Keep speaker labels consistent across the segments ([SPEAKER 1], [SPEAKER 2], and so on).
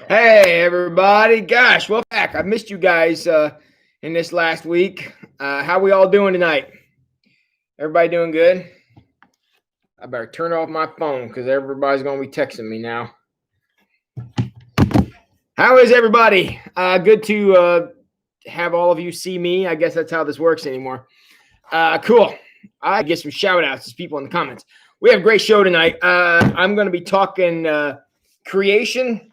[SPEAKER 1] Hey everybody! Gosh, welcome back. I missed you guys in this last week. How we all doing tonight? Everybody doing good? I better turn off my phone because everybody's gonna be texting me now. How is everybody? Good to have all of you see me. I guess that's how this works anymore. Cool. I get some shout outs to people in the comments. We have a great show tonight. I'm going to be talking creation.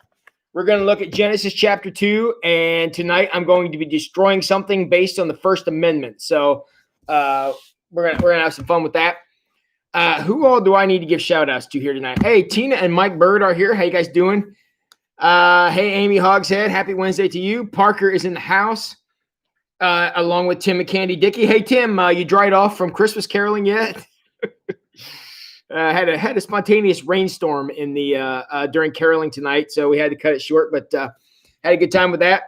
[SPEAKER 1] We're going to look at Genesis chapter 2, and tonight I'm going to be destroying something based on the First Amendment. So we're gonna have some fun with that. Who all do I need to give shout outs to here tonight? Hey, Tina and Mike Bird are here. How you guys doing? Hey, Amy Hogshead, happy Wednesday to you. Parker is in the house, along with Tim and Candy Dickey. Hey, Tim, you dried off from Christmas caroling yet? Had a spontaneous rainstorm in the during caroling tonight, so we had to cut it short, but had a good time with that.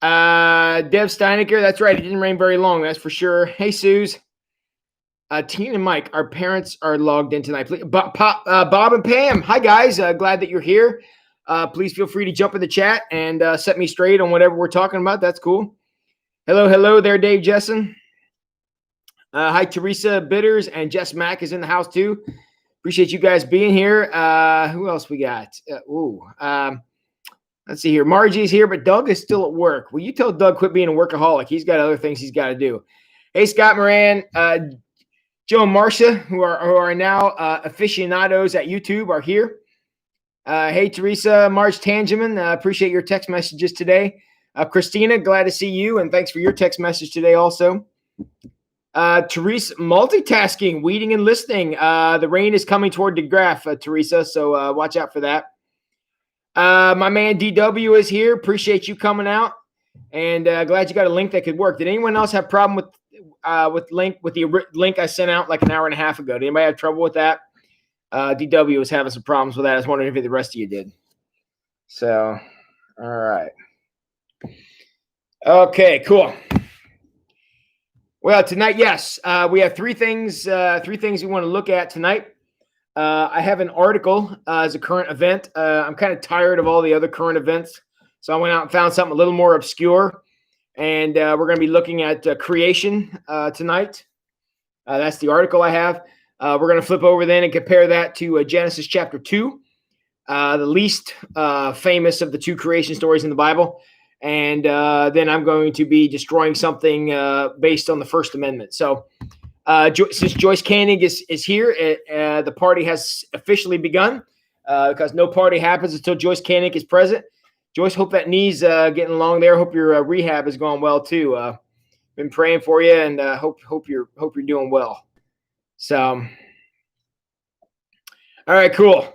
[SPEAKER 1] Dev Steinecker, that's right, it didn't rain very long, that's for sure. Hey, Suze. Tina and Mike, our parents are logged in tonight. Please, Bob and Pam, hi guys, glad that you're here. Please feel free to jump in the chat and set me straight on whatever we're talking about. That's cool. Hello there, Dave Jessen. Hi, Teresa Bitters, and Jess Mack is in the house too. Appreciate you guys being here. Who else we got? Let's see here. Margie's here, but Doug is still at work. Will you tell Doug quit being a workaholic? He's got other things he's got to do. Hey, Scott Moran, Joe and Marcia, who are now aficionados at YouTube, are here. Hey, Teresa, Marge Tangeman, appreciate your text messages today. Christina, glad to see you, and thanks for your text message today also. Teresa, multitasking, weeding and listening. The rain is coming toward the graph, Teresa, so watch out for that. My man DW is here. Appreciate you coming out, and glad you got a link that could work. Did anyone else have a problem with the link I sent out like an hour and a half ago? Did anybody have trouble with that? DW was having some problems with that. I was wondering if the rest of you did. So, all right. Okay, cool. Well, tonight, yes, we have three things we want to look at tonight. I have an article as a current event. I'm kind of tired of all the other current events, so I went out and found something a little more obscure, and we're going to be looking at creation tonight. That's the article I have. We're going to flip over then and compare that to Genesis chapter 2, the least famous of the two creation stories in the Bible. And then I'm going to be destroying something based on the First Amendment. So since Joyce Koenig is here, the party has officially begun because no party happens until Joyce Koenig is present. Joyce, hope that knee's getting along there. Hope your rehab is going well too. Been praying for you, and hope you're doing well. So, all right, cool.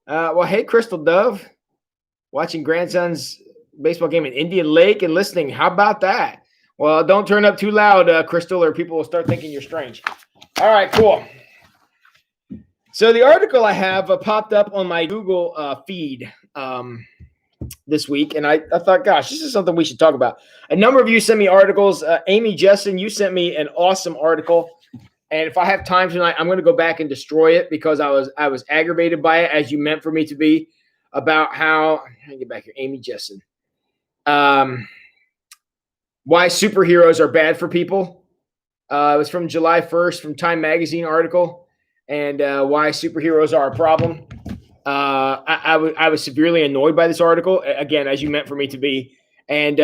[SPEAKER 1] Well, hey, Crystal Dove, watching grandson's baseball game in Indian Lake and listening. How about that? Well, don't turn up too loud, Crystal, or people will start thinking you're strange. All right, cool. So the article I have popped up on my Google feed this week, and I thought, gosh, this is something we should talk about. A number of you sent me articles. Amy Jessen, you sent me an awesome article. And if I have time tonight, I'm going to go back and destroy it because I was aggravated by it, as you meant for me to be, about how – let me get back here. Amy Jessen. Why superheroes are bad for people. It was from July 1st from Time Magazine article, and why superheroes are a problem. I was severely annoyed by this article, again, as you meant for me to be. And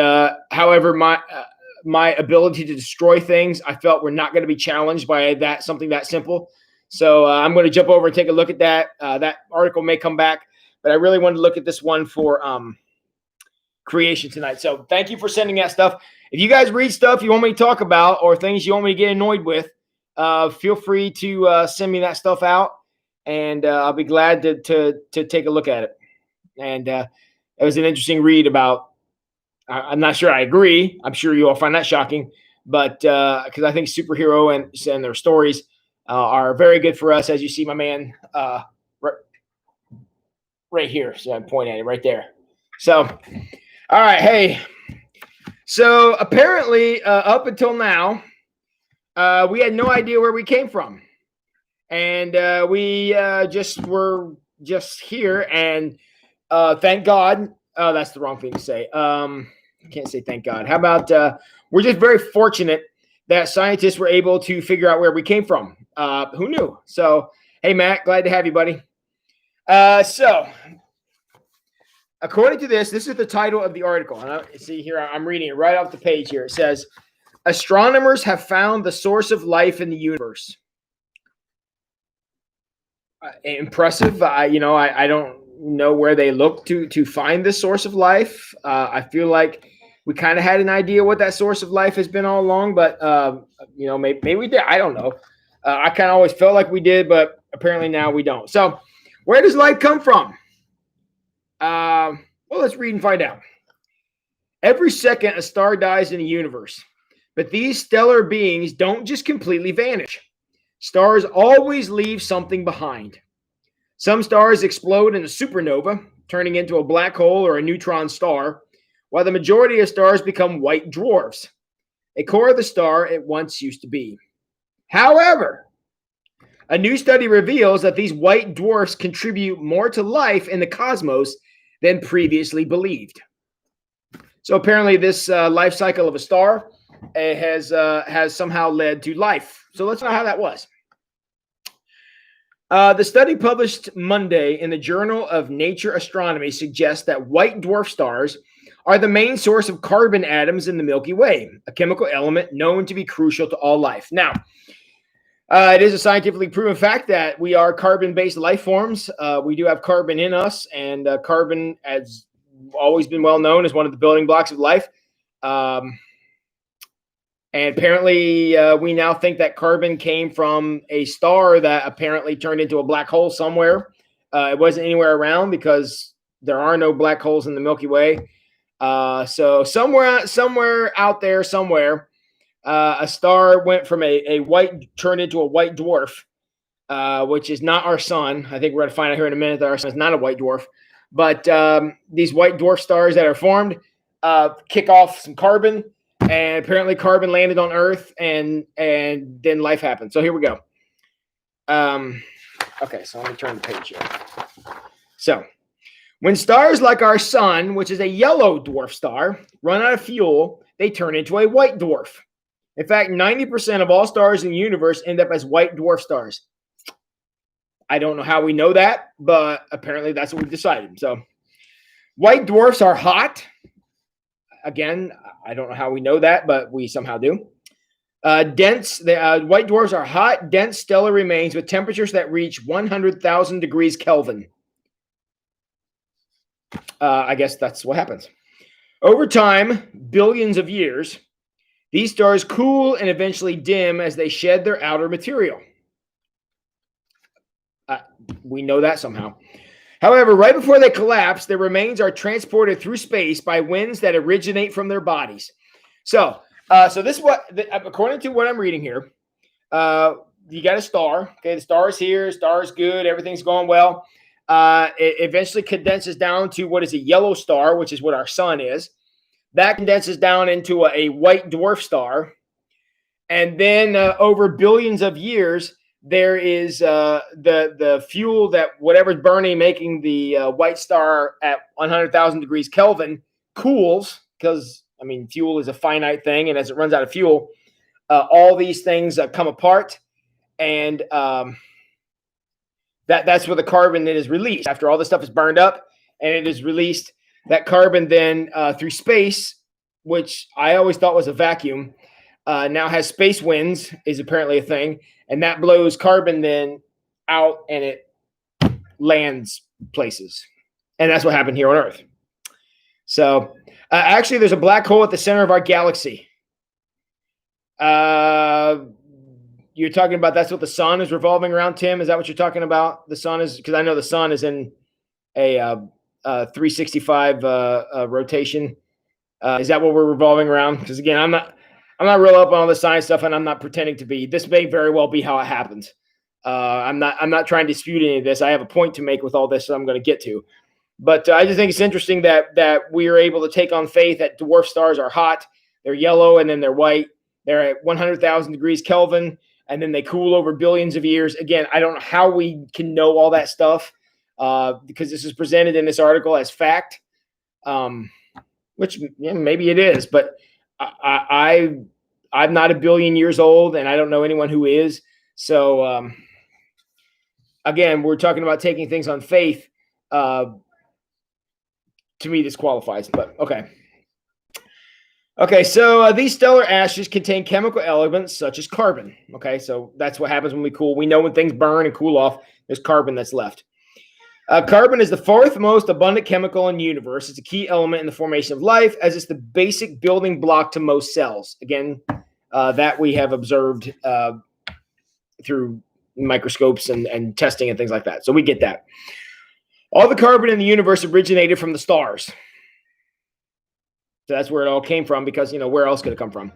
[SPEAKER 1] however, my ability to destroy things, I felt were not going to be challenged by something that simple. So I'm going to jump over and take a look at that. That article may come back, but I really wanted to look at this one for creation tonight. So thank you for sending that stuff. If you guys read stuff you want me to talk about or things you want me to get annoyed with, feel free to send me that stuff out, and I'll be glad to take a look at it. And it was an interesting read about. I'm not sure I agree. I'm sure you all find that shocking, but because I think superhero and their stories are very good for us, as you see my man right here. So I'm pointing at it right there. So, all right, hey. So apparently, up until now, we had no idea where we came from, and we just were just here, and Thank God. Oh, that's the wrong thing to say. Can't say thank God. How about we're just very fortunate that scientists were able to figure out where we came from. Who knew? So, hey, Matt, glad to have you, buddy. So, according to this is the title of the article. And see here, I'm reading it right off the page here. It says, astronomers have found the source of life in the universe. Impressive. I don't know where they look to find this source of life. I feel like we kind of had an idea what that source of life has been all along, but maybe we did. I don't know. I kind of always felt like we did, but apparently now we don't. So, where does light come from? Well, let's read and find out. Every second, a star dies in the universe, but these stellar beings don't just completely vanish. Stars always leave something behind. Some stars explode in a supernova, turning into a black hole or a neutron star, while the majority of stars become white dwarfs, a core of the star it once used to be. However, a new study reveals that these white dwarfs contribute more to life in the cosmos than previously believed. So apparently this life cycle of a star has somehow led to life. So let's know how that was. The study published Monday in the Journal of Nature Astronomy suggests that white dwarf stars are the main source of carbon atoms in the Milky Way, a chemical element known to be crucial to all life. Now, it is a scientifically proven fact that we are carbon-based life forms. We do have carbon in us, and carbon has always been well known as one of the building blocks of life. And apparently, we now think that carbon came from a star that apparently turned into a black hole somewhere. It wasn't anywhere around because there are no black holes in the Milky Way. So somewhere out there, somewhere, a star went from a white, turned into a white dwarf, which is not our sun. I think we're going to find out here in a minute that our sun is not a white dwarf. But these white dwarf stars that are formed kick off some carbon. And apparently carbon landed on Earth, and then life happened. So here we go. Okay, so let me turn the page here. So when stars like our sun, which is a yellow dwarf star, run out of fuel, they turn into a white dwarf. In fact, 90% of all stars in the universe end up as white dwarf stars. I don't know how we know that, but apparently that's what we've decided. So white dwarfs are hot. Again, I don't know how we know that, but we somehow do. White dwarfs are hot, dense stellar remains with temperatures that reach 100,000 degrees Kelvin. I guess that's what happens. Over time, billions of years, these stars cool and eventually dim as they shed their outer material. We know that somehow. However, right before they collapse, their remains are transported through space by winds that originate from their bodies. So this is what, according to what I'm reading here, you got a star. Okay, the star is here. Star is good. Everything's going well. It eventually condenses down to what is a yellow star, which is what our sun is. That condenses down into a white dwarf star. And then over billions of years, there is the fuel that whatever's burning, making the white star at 100,000 degrees Kelvin cools, because, I mean, fuel is a finite thing. And as it runs out of fuel, all these things come apart. And that's where the carbon then is released. After all this stuff is burned up and it is released, that carbon then through space, which I always thought was a vacuum, now has space winds, is apparently a thing. And that blows carbon then out and it lands places. And that's what happened here on Earth. So actually, there's a black hole at the center of our galaxy. You're talking about that's what the sun is revolving around, Tim? Is that what you're talking about? The sun is, because I know the sun is in a 365 rotation. Is that what we're revolving around? Because again, I'm not real up on all the science stuff, and I'm not pretending to be. This may very well be how it happens. I'm not trying to dispute any of this. I have a point to make with all this that I'm going to get to. But I just think it's interesting that we are able to take on faith that dwarf stars are hot, they're yellow, and then they're white. They're at 100,000 degrees Kelvin, and then they cool over billions of years. Again, I don't know how we can know all that stuff. because this is presented in this article as fact, which maybe it is, but I'm not a billion years old, and I don't know anyone who is. So again, we're talking about taking things on faith. To me, this qualifies, but okay. Okay, so these stellar ashes contain chemical elements such as carbon. Okay, so that's what happens when we cool. We know when things burn and cool off, there's carbon that's left. Carbon is the fourth most abundant chemical in the universe. It's a key element in the formation of life, as it's the basic building block to most cells. Again, that we have observed through microscopes and testing and things like that. So we get that. All the carbon in the universe originated from the stars. So that's where it all came from, because, where else could it come from?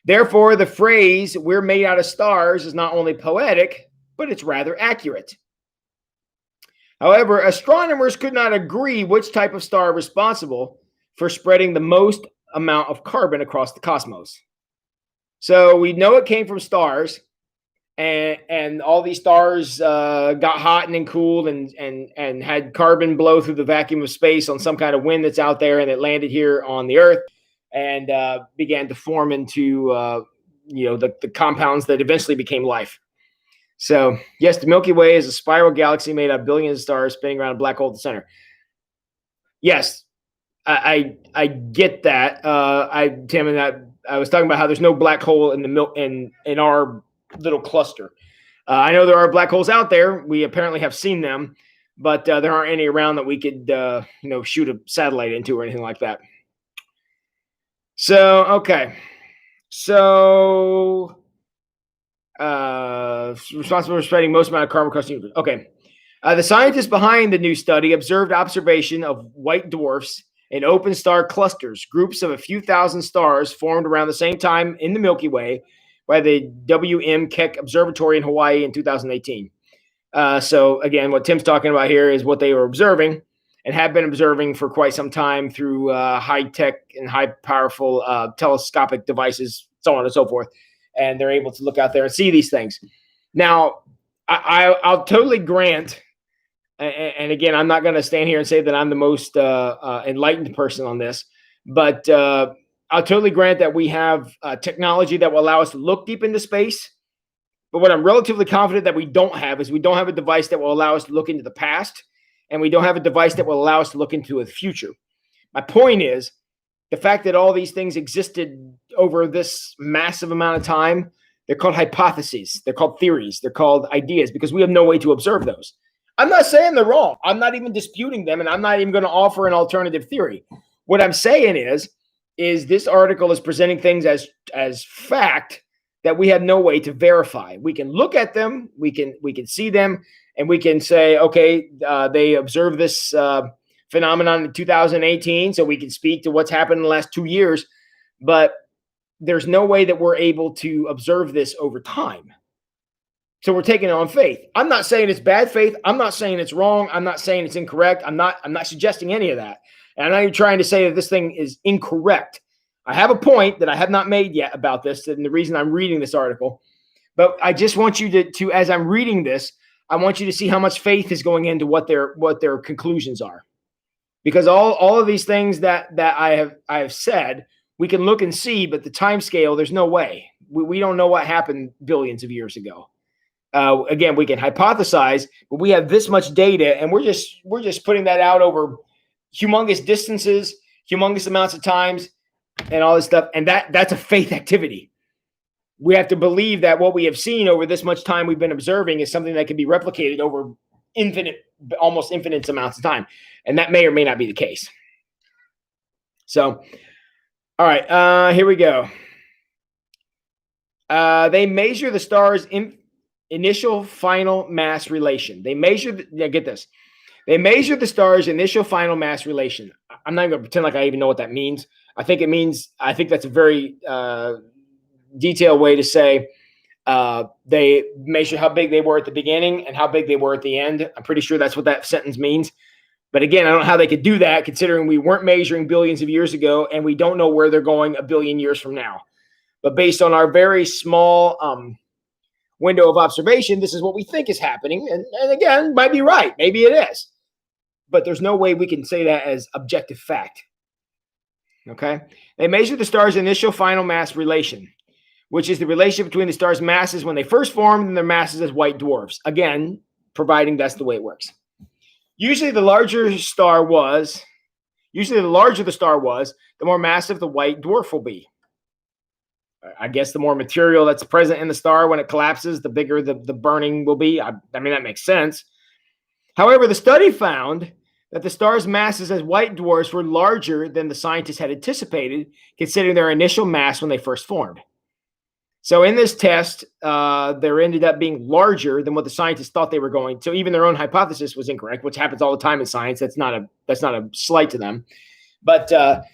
[SPEAKER 1] Therefore, the phrase, "we're made out of stars," is not only poetic, but it's rather accurate. However, astronomers could not agree which type of star responsible for spreading the most amount of carbon across the cosmos. So we know it came from stars, and all these stars got hot and then cooled and had carbon blow through the vacuum of space on some kind of wind that's out there, and it landed here on the Earth and began to form into the compounds that eventually became life. So, yes, the Milky Way is a spiral galaxy made of billions of stars spinning around a black hole at the center. Yes, I get that. Tim, and I was talking about how there's no black hole in our little cluster. I know there are black holes out there. We apparently have seen them, but there aren't any around that we could shoot a satellite into or anything like that. So, okay. So responsible for spreading most amount of carbon across the universe. Okay. The scientists behind the new study observed observation of white dwarfs and open star clusters, groups of a few thousand stars formed around the same time in the Milky Way by the W.M. Keck Observatory in Hawaii in 2018. So again, what Tim's talking about here is what they were observing and have been observing for quite some time through high-tech and high-powerful telescopic devices, so on and so forth. And they're able to look out there and see these things. Now, I'll totally grant, and again, I'm not going to stand here and say that I'm the most enlightened person on this, but I'll totally grant that we have technology that will allow us to look deep into space. But what I'm relatively confident that we don't have is we don't have a device that will allow us to look into the past, and we don't have a device that will allow us to look into the future. My point is, the fact that all these things existed over this massive amount of time, they're called hypotheses. They're called theories. They're called ideas, because we have no way to observe those. I'm not saying they're wrong. I'm not even disputing them, and I'm not even going to offer an alternative theory. What I'm saying is this article is presenting things as fact that we have no way to verify. We can look at them, we can see them, and we can say, okay, they observed this phenomenon in 2018, so we can speak to what's happened in the last 2 years, but there's no way that we're able to observe this over time. So we're taking it on faith. I'm not saying it's bad faith. I'm not saying it's wrong. I'm not saying it's incorrect. I'm not suggesting any of that. And I'm not even trying to say that this thing is incorrect. I have a point that I have not made yet about this, and the reason I'm reading this article. But I just want you to as I'm reading this, I want you to see how much faith is going into what their conclusions are. Because all of these things that I have said, we can look and see, but the time scale, there's no way. We don't know what happened billions of years ago. Again, we can hypothesize, but we have this much data, and we're just putting that out over humongous distances, humongous amounts of times, and all this stuff. And that's a faith activity. We have to believe that what we have seen over this much time we've been observing is something that can be replicated over almost infinite amounts of time. And that may or may not be the case. So, all right, here we go. They measure the star's initial final mass relation. Get this. They measure the star's initial final mass relation. I'm not even going to pretend like I even know what that means. I think that's a very detailed way to say they measure how big they were at the beginning and how big they were at the end. I'm pretty sure that's what that sentence means. But again, I don't know how they could do that, considering we weren't measuring billions of years ago, and we don't know where they're going a billion years from now. But based on our very small window of observation, this is what we think is happening. And again, might be right. Maybe it is. But there's no way we can say that as objective fact. Okay? They measure the star's initial final mass relation, which is the relationship between the star's masses when they first formed and their masses as white dwarfs. Again, providing that's the way it works. Usually the larger the star was, the more massive the white dwarf will be. I guess the more material that's present in the star when it collapses, the bigger the burning will be. I mean, that makes sense. However, the study found that the star's masses as white dwarfs were larger than the scientists had anticipated, considering their initial mass when they first formed. So in this test, there ended up being larger than what the scientists thought they were going. So even their own hypothesis was incorrect, which happens all the time in science. That's not a slight to them, but they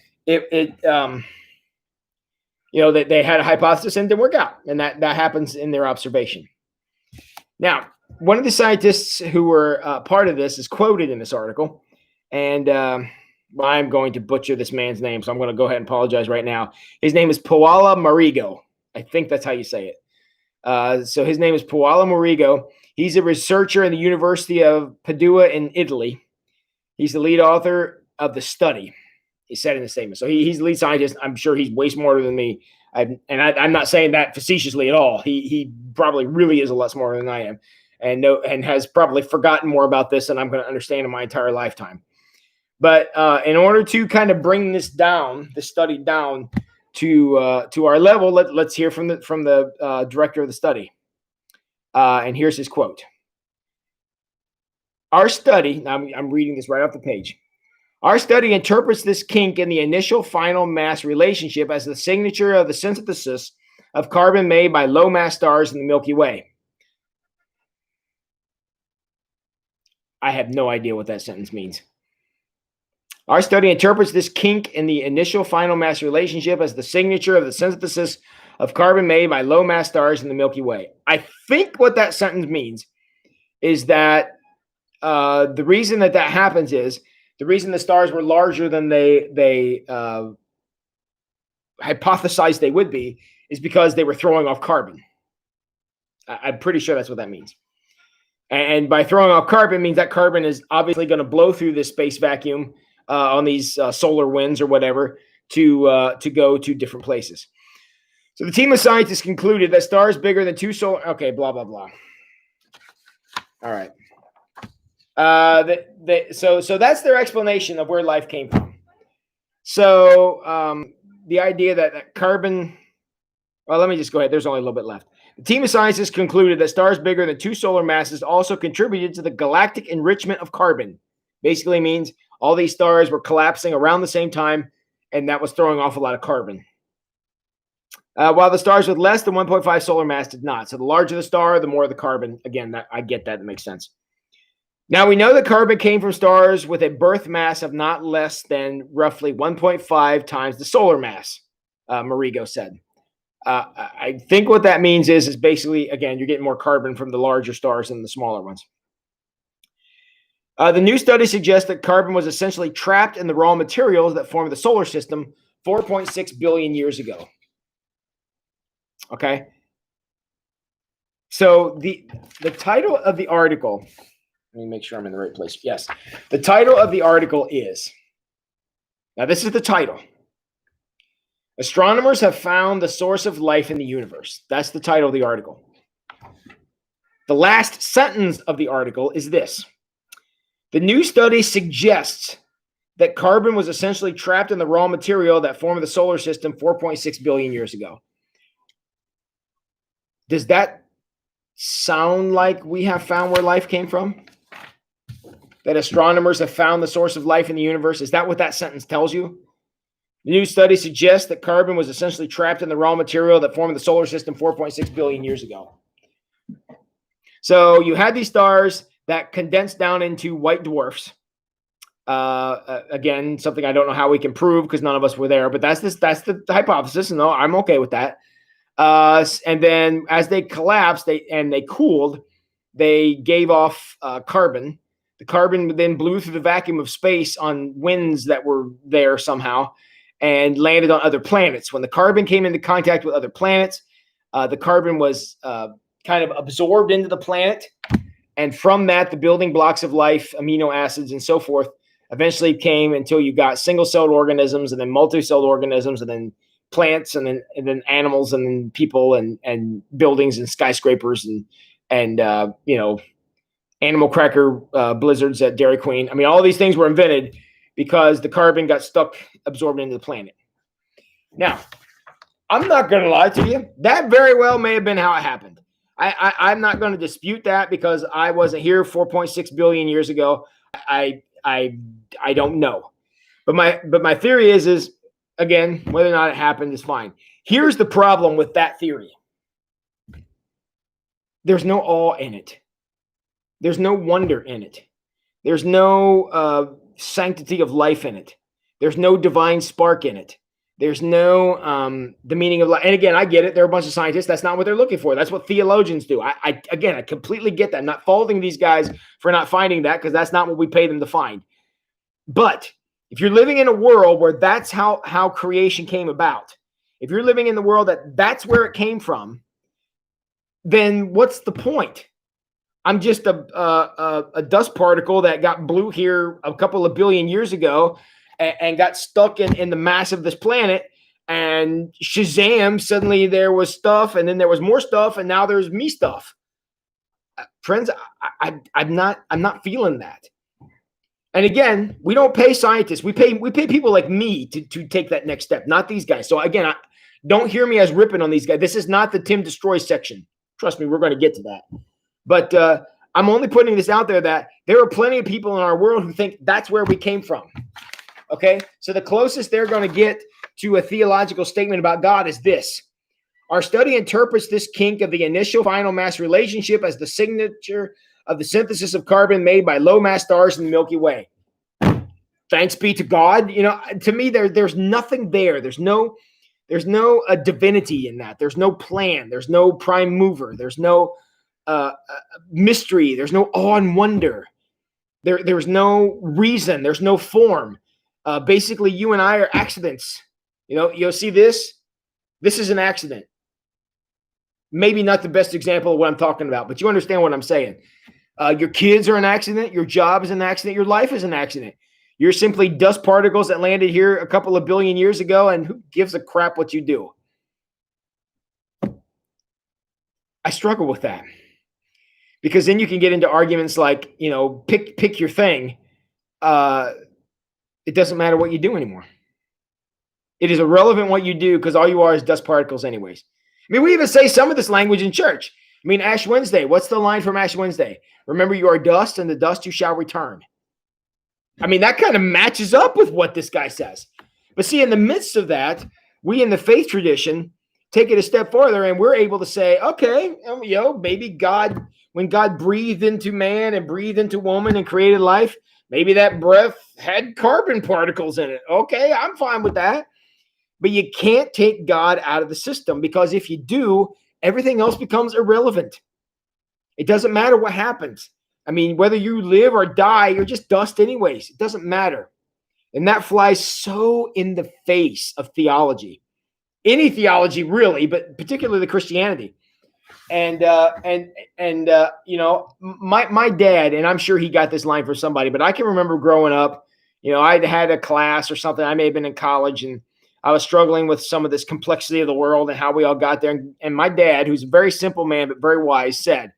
[SPEAKER 1] had a hypothesis and it didn't work out, and that happens in their observation. Now, one of the scientists who were part of this is quoted in this article, and I'm going to butcher this man's name, so I'm going to go ahead and apologize right now. His name is Paolo Marigo. I think that's how you say it. So his name is Paolo Marigo. He's a researcher in the University of Padua in Italy. He's the lead author of the study. He said in the statement. So he's the lead scientist. I'm sure he's way smarter than me. I'm not saying that facetiously at all. He probably really is a lot smarter than I am, and has probably forgotten more about this than I'm going to understand in my entire lifetime. But in order to kind of bring this study down to our level, let's hear from the director of the study. And here's his quote. Our study. I'm reading this right off the page. Our study interprets this kink in the initial final mass relationship as the signature of the synthesis of carbon made by low mass stars in the Milky Way. I have no idea what that sentence means. Our study interprets this kink in the initial final mass relationship as the signature of the synthesis of carbon made by low mass stars in the Milky Way. I think what that sentence means is that the reason that happens is the reason the stars were larger than they hypothesized they would be is because they were throwing off carbon. I'm pretty sure that's what that means. And by throwing off carbon means that carbon is obviously going to blow through this space vacuum on these solar winds or whatever to go to different places. So the team of scientists concluded that stars bigger than two solar... Okay, blah, blah, blah. All right. So that's their explanation of where life came from. So the idea that carbon... Well, let me just go ahead. There's only a little bit left. The team of scientists concluded that stars bigger than two solar masses also contributed to the galactic enrichment of carbon. Basically means all these stars were collapsing around the same time, and that was throwing off a lot of carbon. While the stars with less than 1.5 solar mass did not. So the larger the star, the more the carbon. Again, I get that. That makes sense. Now, we know that carbon came from stars with a birth mass of not less than roughly 1.5 times the solar mass, Marigo said. I think what that means is basically, again, you're getting more carbon from the larger stars than the smaller ones. The new study suggests that carbon was essentially trapped in the raw materials that formed the solar system 4.6 billion years ago. Okay. So the title of the article, let me make sure I'm in the right place. Yes. The title of the article is, now this is the title. Astronomers have found the source of life in the universe. That's the title of the article. The last sentence of the article is this. The new study suggests that carbon was essentially trapped in the raw material that formed the solar system 4.6 billion years ago. Does that sound like we have found where life came from? That astronomers have found the source of life in the universe? Is that what that sentence tells you? The new study suggests that carbon was essentially trapped in the raw material that formed the solar system 4.6 billion years ago. So you had these stars that condensed down into white dwarfs. Again, something I don't know how we can prove because none of us were there, but that's the hypothesis. No, I'm okay with that. And then as they collapsed, they cooled, they gave off carbon. The carbon then blew through the vacuum of space on winds that were there somehow and landed on other planets. When the carbon came into contact with other planets, the carbon was kind of absorbed into the planet. And from that, the building blocks of life, amino acids and so forth, eventually came until you got single-celled organisms and then multi-celled organisms and then plants and then animals and then people and buildings and skyscrapers and animal cracker blizzards at Dairy Queen. I mean, all these things were invented because the carbon got stuck, absorbed into the planet. Now, I'm not going to lie to you. That very well may have been how it happened. I'm not going to dispute that because I wasn't here 4.6 billion years ago. I don't know. But my theory is again, whether or not it happened is fine. Here's the problem with that theory. There's no awe in it. There's no wonder in it. There's no sanctity of life in it. There's no divine spark in it. There's no the meaning of life. And again, I get it. There are a bunch of scientists. That's not what they're looking for. That's what theologians do. I completely get that. I'm not faulting these guys for not finding that because that's not what we pay them to find. But if you're living in a world where that's how creation came about, if you're living in the world that's where it came from, then what's the point? I'm just a dust particle that got blew here a couple of billion years ago and got stuck in the mass of this planet. And Shazam, suddenly there was stuff, and then there was more stuff, and now there's me stuff. Friends, I'm not feeling that. And again, we don't pay scientists. We pay people like me to take that next step, not these guys. So again, don't hear me as ripping on these guys. This is not the Tim Destroys section. Trust me, we're going to get to that. But I'm only putting this out there that there are plenty of people in our world who think that's where we came from. Okay? So the closest they're going to get to a theological statement about God is this. Our study interprets this kink of the initial final mass relationship as the signature of the synthesis of carbon made by low mass stars in the Milky Way. Thanks be to God. To me, there's nothing there. There's no divinity in that. There's no plan. There's no prime mover. There's no mystery. There's no awe and wonder. There's no reason. There's no form. Basically, you and I are accidents. You'll see this. This is an accident. Maybe not the best example of what I'm talking about, but you understand what I'm saying. Your kids are an accident. Your job is an accident. Your life is an accident. You're simply dust particles that landed here a couple of billion years ago, and who gives a crap what you do? I struggle with that because then you can get into arguments like, pick your thing. It doesn't matter what you do anymore. It is irrelevant what you do because all you are is dust particles anyways. I mean, we even say some of this language in church. I mean, Ash Wednesday, what's the line from Ash Wednesday? Remember, you are dust, and the dust you shall return. I mean, that kind of matches up with what this guy says. But see, in the midst of that, we in the faith tradition take it a step farther, and we're able to say, okay, maybe God, when God breathed into man and breathed into woman and created life, maybe that breath had carbon particles in it. Okay, I'm fine with that. But you can't take God out of the system because if you do, everything else becomes irrelevant. It doesn't matter what happens. I mean, whether you live or die, you're just dust anyways. It doesn't matter. And that flies so in the face of theology. Any theology, really, but particularly Christianity. And my dad, and I'm sure he got this line from somebody, but I can remember growing up, I'd had a class or something. I may have been in college, and I was struggling with some of this complexity of the world and how we all got there. And my dad, who's a very simple man but very wise, said,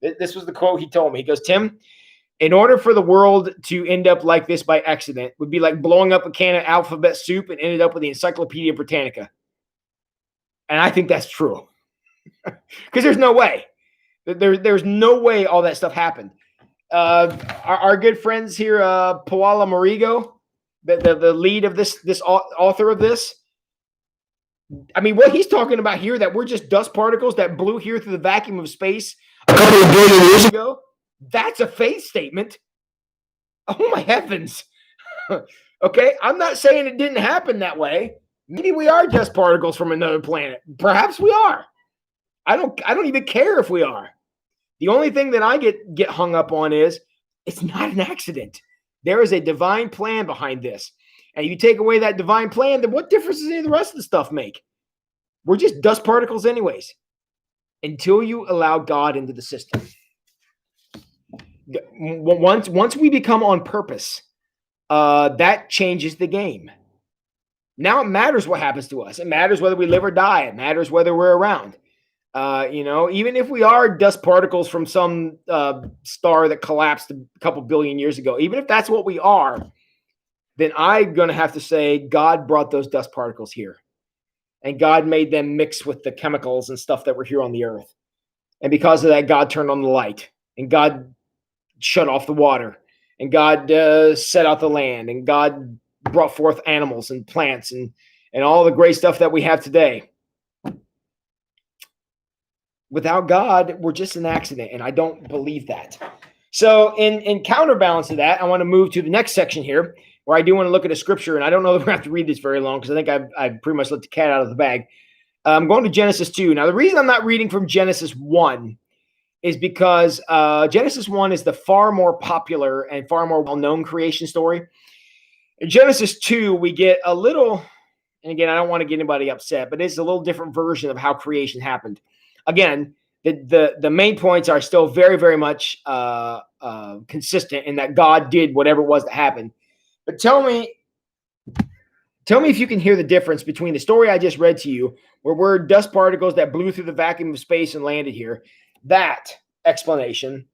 [SPEAKER 1] this was the quote he told me. He goes, Tim, in order for the world to end up like this by accident would be like blowing up a can of alphabet soup and ended up with the Encyclopedia Britannica. And I think that's true. Because there's no way. There's no way all that stuff happened. Our good friends here, Paola Morigo, the lead of this author of this, I mean, what he's talking about here, that we're just dust particles that blew here through the vacuum of space a couple of billion years ago, that's a faith statement. Oh, my heavens. Okay, I'm not saying it didn't happen that way. Maybe we are dust particles from another planet. Perhaps we are. I don't even care if we are. The only thing that I get hung up on is it's not an accident. There is a divine plan behind this. And you take away that divine plan, then what difference does any of the rest of the stuff make? We're just dust particles anyways. until you allow God into the system. Once we become on purpose, that changes the game. Now it matters what happens to us. It matters whether we live or die. It matters whether we're around. Even if we are dust particles from some star that collapsed a couple billion years ago, even if that's what we are, then I'm going to have to say God brought those dust particles here. And God made them mix with the chemicals and stuff that were here on the earth. And because of that, God turned on the light. And God shut off the water. And God set out the land. And God brought forth animals and plants and all the great stuff that we have today. Without God, we're just an accident. And I don't believe that. So in counterbalance to that, I want to move to the next section here, where I do want to look at a scripture, and I don't know if we're going to have to read this very long because I think I've pretty much let the cat out of the bag. I'm going to Genesis 2. Now, the reason I'm not reading from Genesis 1 is because Genesis 1 is the far more popular and far more well-known creation story. In Genesis 2, we get a little, and again, I don't want to get anybody upset, but it's a little different version of how creation happened. Again, the main points are still very, very much consistent in that God did whatever it was that happened. But tell me if you can hear the difference between the story I just read to you, where we're dust particles that blew through the vacuum of space and landed here, that explanation,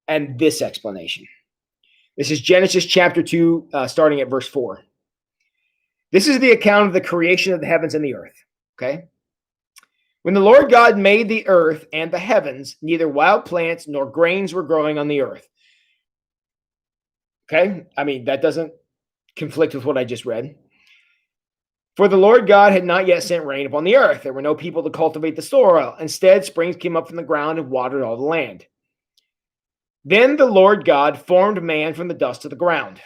[SPEAKER 1] and this explanation. This is Genesis chapter 2, starting at verse 4. This is the account of the creation of the heavens and the earth. Okay? When the Lord God made the earth and the heavens, neither wild plants nor grains were growing on the earth. Okay? I mean, that doesn't conflict with what I just read. For the Lord God had not yet sent rain upon the earth. There were no people to cultivate the soil. Instead, springs came up from the ground and watered all the land. Then the Lord God formed man from the dust of the ground.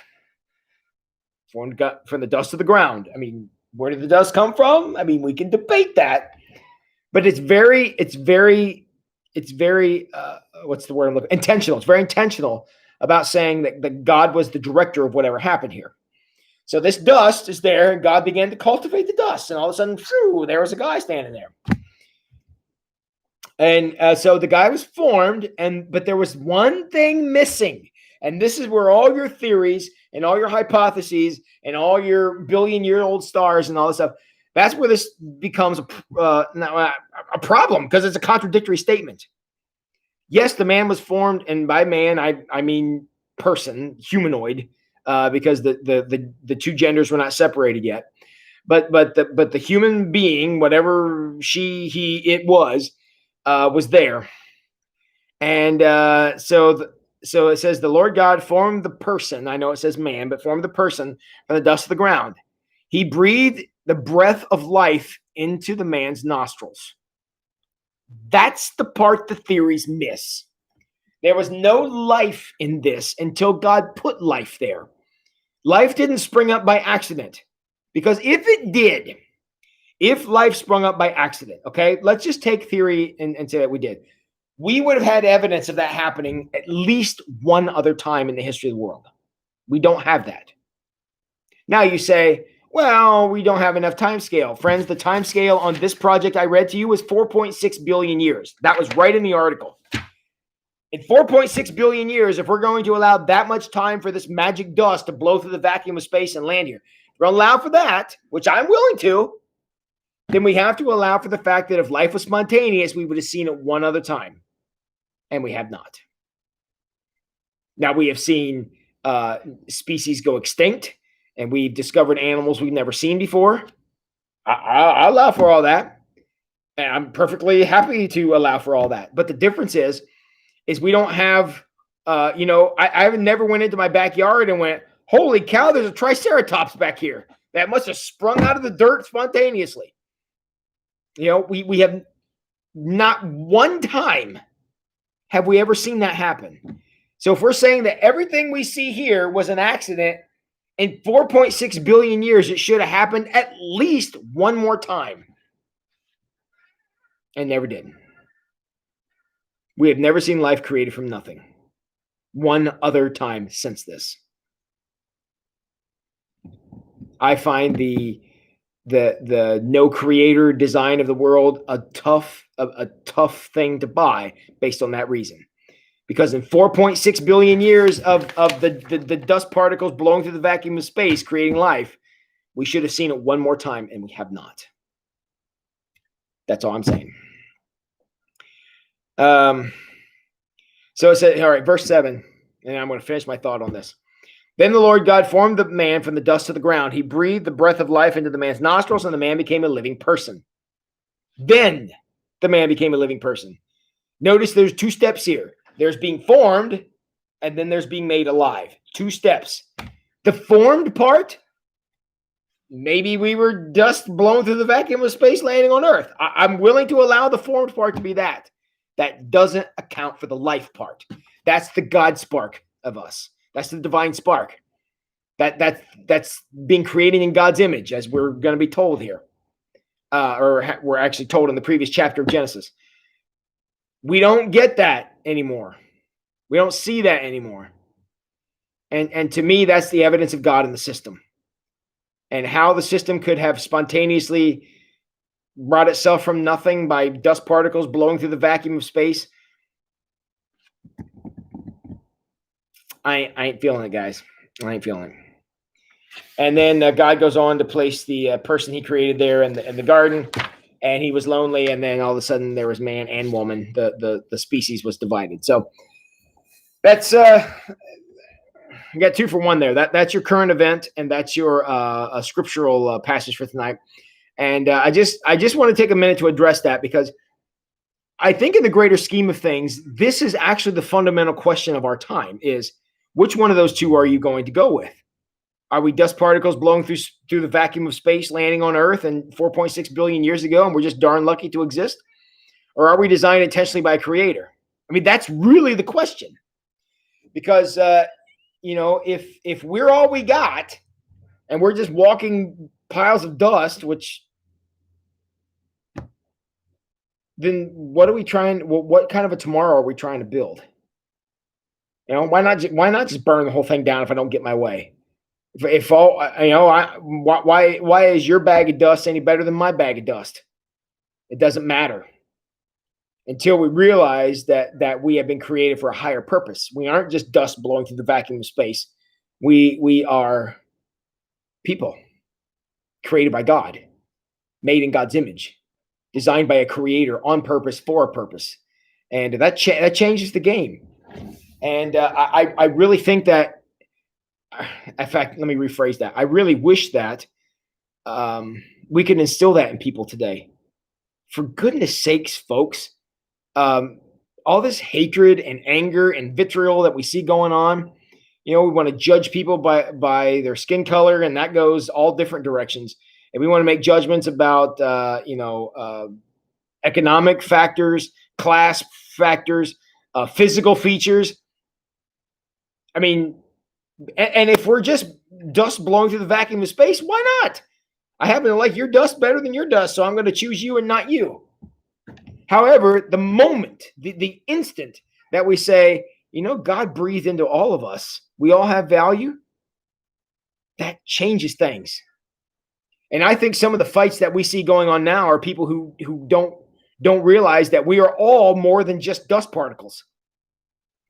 [SPEAKER 1] Formed God from the dust of the ground. I mean, where did the dust come from? I mean, we can debate that. But it's very, what's the word I'm looking for? Intentional. It's very intentional about saying that God was the director of whatever happened here. So this dust is there, and God began to cultivate the dust, and all of a sudden, there was a guy standing there. And so the guy was formed, but there was one thing missing, and this is where all your theories and all your hypotheses and all your billion-year-old stars and all this stuff, that's where this becomes a problem, because it's a contradictory statement. Yes, the man was formed, and by man, I mean person, humanoid, because the two genders were not separated yet. But the human being, whatever she, he, it was there. And so it says the Lord God formed the person. I know it says man, but formed the person from the dust of the ground. He breathed the breath of life into the man's nostrils. That's the part the theories miss. There was no life in this until God put life there. Life didn't spring up by accident. Because if it did, if life sprung up by accident, okay, let's just take theory and say that we did. We would have had evidence of that happening at least one other time in the history of the world. We don't have that. Now you say, well, we don't have enough time scale. Friends, the time scale on this project I read to you was 4.6 billion years. That was right in the article. In 4.6 billion years, if we're going to allow that much time for this magic dust to blow through the vacuum of space and land here, if we're allow for that, which I'm willing to, then we have to allow for the fact that if life was spontaneous, we would have seen it one other time. And we have not. Now, we have seen species go extinct, and we've discovered animals we've never seen before. I'll allow for all that. And I'm perfectly happy to allow for all that. But the difference is we don't have, I never went into my backyard and went, holy cow, there's a triceratops back here. That must have sprung out of the dirt spontaneously. We have not one time have we ever seen that happen. So if we're saying that everything we see here was an accident, in 4.6 billion years, it should have happened at least one more time. And never did. We have never seen life created from nothing. One other time since this. I find the the no creator design of the world a tough thing to buy based on that reason. Because in 4.6 billion years of the dust particles blowing through the vacuum of space, creating life, we should have seen it one more time, and we have not. That's all I'm saying. So it said, all right, verse 7, and I'm going to finish my thought on this. Then the Lord God formed the man from the dust of the ground. He breathed the breath of life into the man's nostrils, and the man became a living person. Then the man became a living person. Notice there's two steps here. There's being formed, and then there's being made alive. Two steps. The formed part, maybe we were dust blown through the vacuum of space landing on Earth. I'm willing to allow the formed part to be that. That doesn't account for the life part. That's the God spark of us. That's the divine spark. That's being created in God's image, as we're going to be told here. We're actually told in the previous chapter of Genesis. We don't get that anymore. We don't see that anymore. And to me, that's the evidence of God in the system. And how the system could have spontaneously brought itself from nothing by dust particles blowing through the vacuum of space. I ain't feeling it, guys. I ain't feeling it. And then God goes on to place the person he created there in the garden, and he was lonely. And then all of a sudden there was man and woman. The species was divided. So that's you got 2 for 1 there. That's your current event, and that's your scriptural passage for tonight. And I just want to take a minute to address that, because I think in the greater scheme of things, this is actually the fundamental question of our time: is which one of those 2 are you going to go with? Are we dust particles blowing through the vacuum of space, landing on Earth and 4.6 billion years ago, and we're just darn lucky to exist? Or are we designed intentionally by a creator? I mean, that's really the question. Because, if we're all we got, and we're just walking piles of dust, then what are we trying? What kind of a tomorrow are we trying to build? Why not just burn the whole thing down if I don't get my way? If all, why is your bag of dust any better than my bag of dust? It doesn't matter until we realize that we have been created for a higher purpose. We aren't just dust blowing through the vacuum of space. We are people created by God, made in God's image, designed by a creator on purpose for a purpose. And that changes the game. And I really think that, in fact, let me rephrase that. I really wish that we could instill that in people today. For goodness sakes, folks, all this hatred and anger and vitriol that we see going on, we want to judge people by their skin color, and that goes all different directions. And we want to make judgments about, economic factors, class factors, physical features. I mean, and if we're just dust blowing through the vacuum of space, why not? I happen to like your dust better than your dust, so I'm going to choose you and not you. However, the moment, the instant that we say, God breathed into all of us, we all have value, that changes things. And I think some of the fights that we see going on now are people who don't realize that we are all more than just dust particles.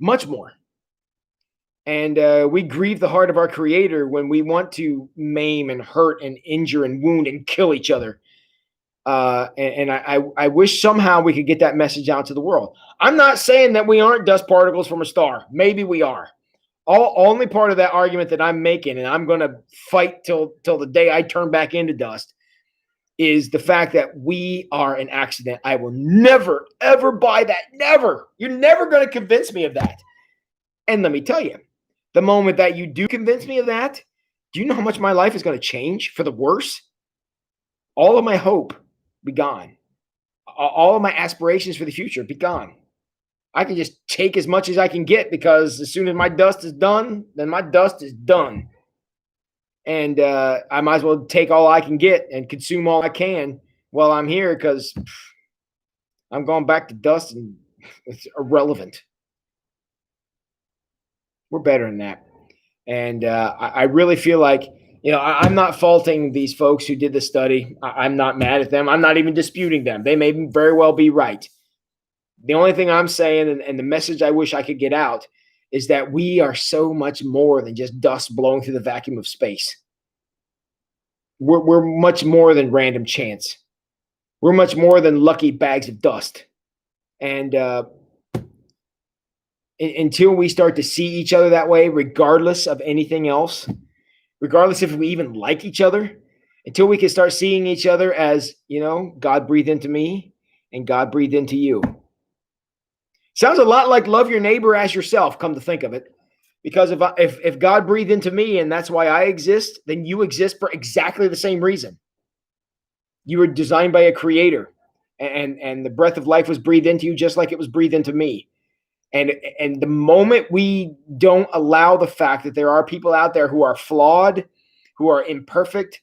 [SPEAKER 1] Much more. And we grieve the heart of our creator when we want to maim and hurt and injure and wound and kill each other. And I wish somehow we could get that message out to the world. I'm not saying that we aren't dust particles from a star. Maybe we are. Only part of that argument that I'm making, and I'm going to fight till the day I turn back into dust, is the fact that we are an accident. I will never, ever buy that. Never. You're never going to convince me of that. And let me tell you, the moment that you do convince me of that, do you know how much my life is going to change for the worse? All of my hope be gone. All of my aspirations for the future be gone. I can just take as much as I can get, because as soon as my dust is done, then my dust is done. And I might as well take all I can get and consume all I can while I'm here, because I'm going back to dust and it's irrelevant. We're better than that. And I really feel like, I'm not faulting these folks who did the study. I'm not mad at them. I'm not even disputing them. They may very well be right. The only thing I'm saying, and the message I wish I could get out, is that we are so much more than just dust blowing through the vacuum of space. We're much more than random chance. We're much more than lucky bags of dust. And until we start to see each other that way, regardless of anything else, regardless if we even like each other, until we can start seeing each other as, God breathed into me and God breathed into you. Sounds a lot like love your neighbor as yourself, come to think of it. Because if God breathed into me and that's why I exist, then you exist for exactly the same reason. You were designed by a creator, and the breath of life was breathed into you just like it was breathed into me. And the moment we don't allow the fact that there are people out there who are flawed, who are imperfect,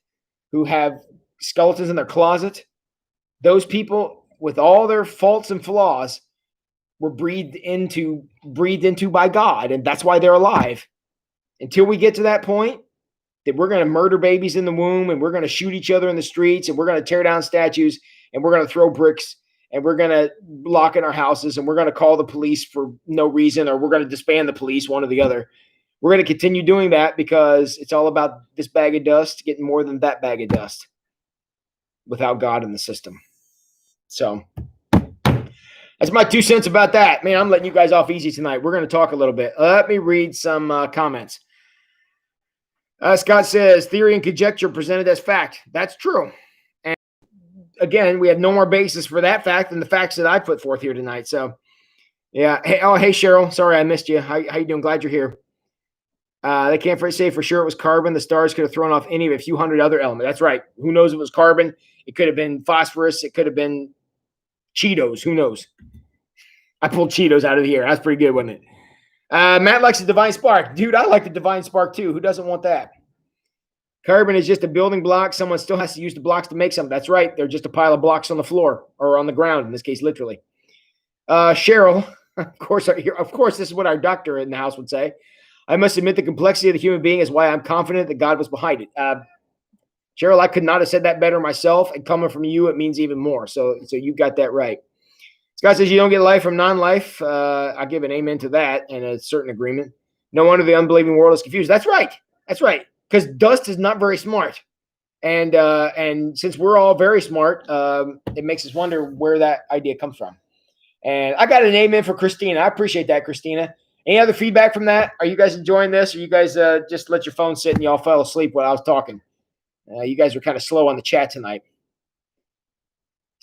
[SPEAKER 1] who have skeletons in their closet, those people with all their faults and flaws were breathed into by God, and that's why they're alive. Until we get to that point, that we're going to murder babies in the womb, and we're going to shoot each other in the streets, and we're going to tear down statues, and we're going to throw bricks, and we're going to lock in our houses, and we're going to call the police for no reason, or we're going to disband the police, one or the other. We're going to continue doing that because it's all about this bag of dust getting more than that bag of dust without God in the system. So that's my 2 cents about that. Man, I'm letting you guys off easy tonight. We're going to talk a little bit. Let me read some comments. Scott says, theory and conjecture presented as fact. That's true. And again, we have no more basis for that fact than the facts that I put forth here tonight. So, yeah. Hey, Cheryl. Sorry I missed you. How you doing? Glad you're here. They can't say for sure it was carbon. The stars could have thrown off any of a few hundred other elements. That's right. Who knows if it was carbon? It could have been phosphorus. It could have been Cheetos. Who knows? I pulled Cheetos out of the air. That's pretty good, wasn't it? Matt likes the divine spark. Dude, I like the divine spark too. Who doesn't want that? Carbon is just a building block. Someone still has to use the blocks to make something. That's right. They're just a pile of blocks on the floor or on the ground, in this case, literally. Cheryl, of course, this is what our doctor in the house would say. I must admit the complexity of the human being is why I'm confident that God was behind it. Cheryl, I could not have said that better myself. And coming from you, it means even more. So you got that right. Scott says you don't get life from non-life. I give an amen to that and a certain agreement. No wonder the unbelieving world is confused. That's right. That's right. Because dust is not very smart. And since we're all very smart, it makes us wonder where that idea comes from. And I got an amen for Christina. I appreciate that, Christina. Any other feedback from that? Are you guys enjoying this? Or you guys just let your phone sit and y'all fell asleep while I was talking? You guys were kind of slow on the chat tonight.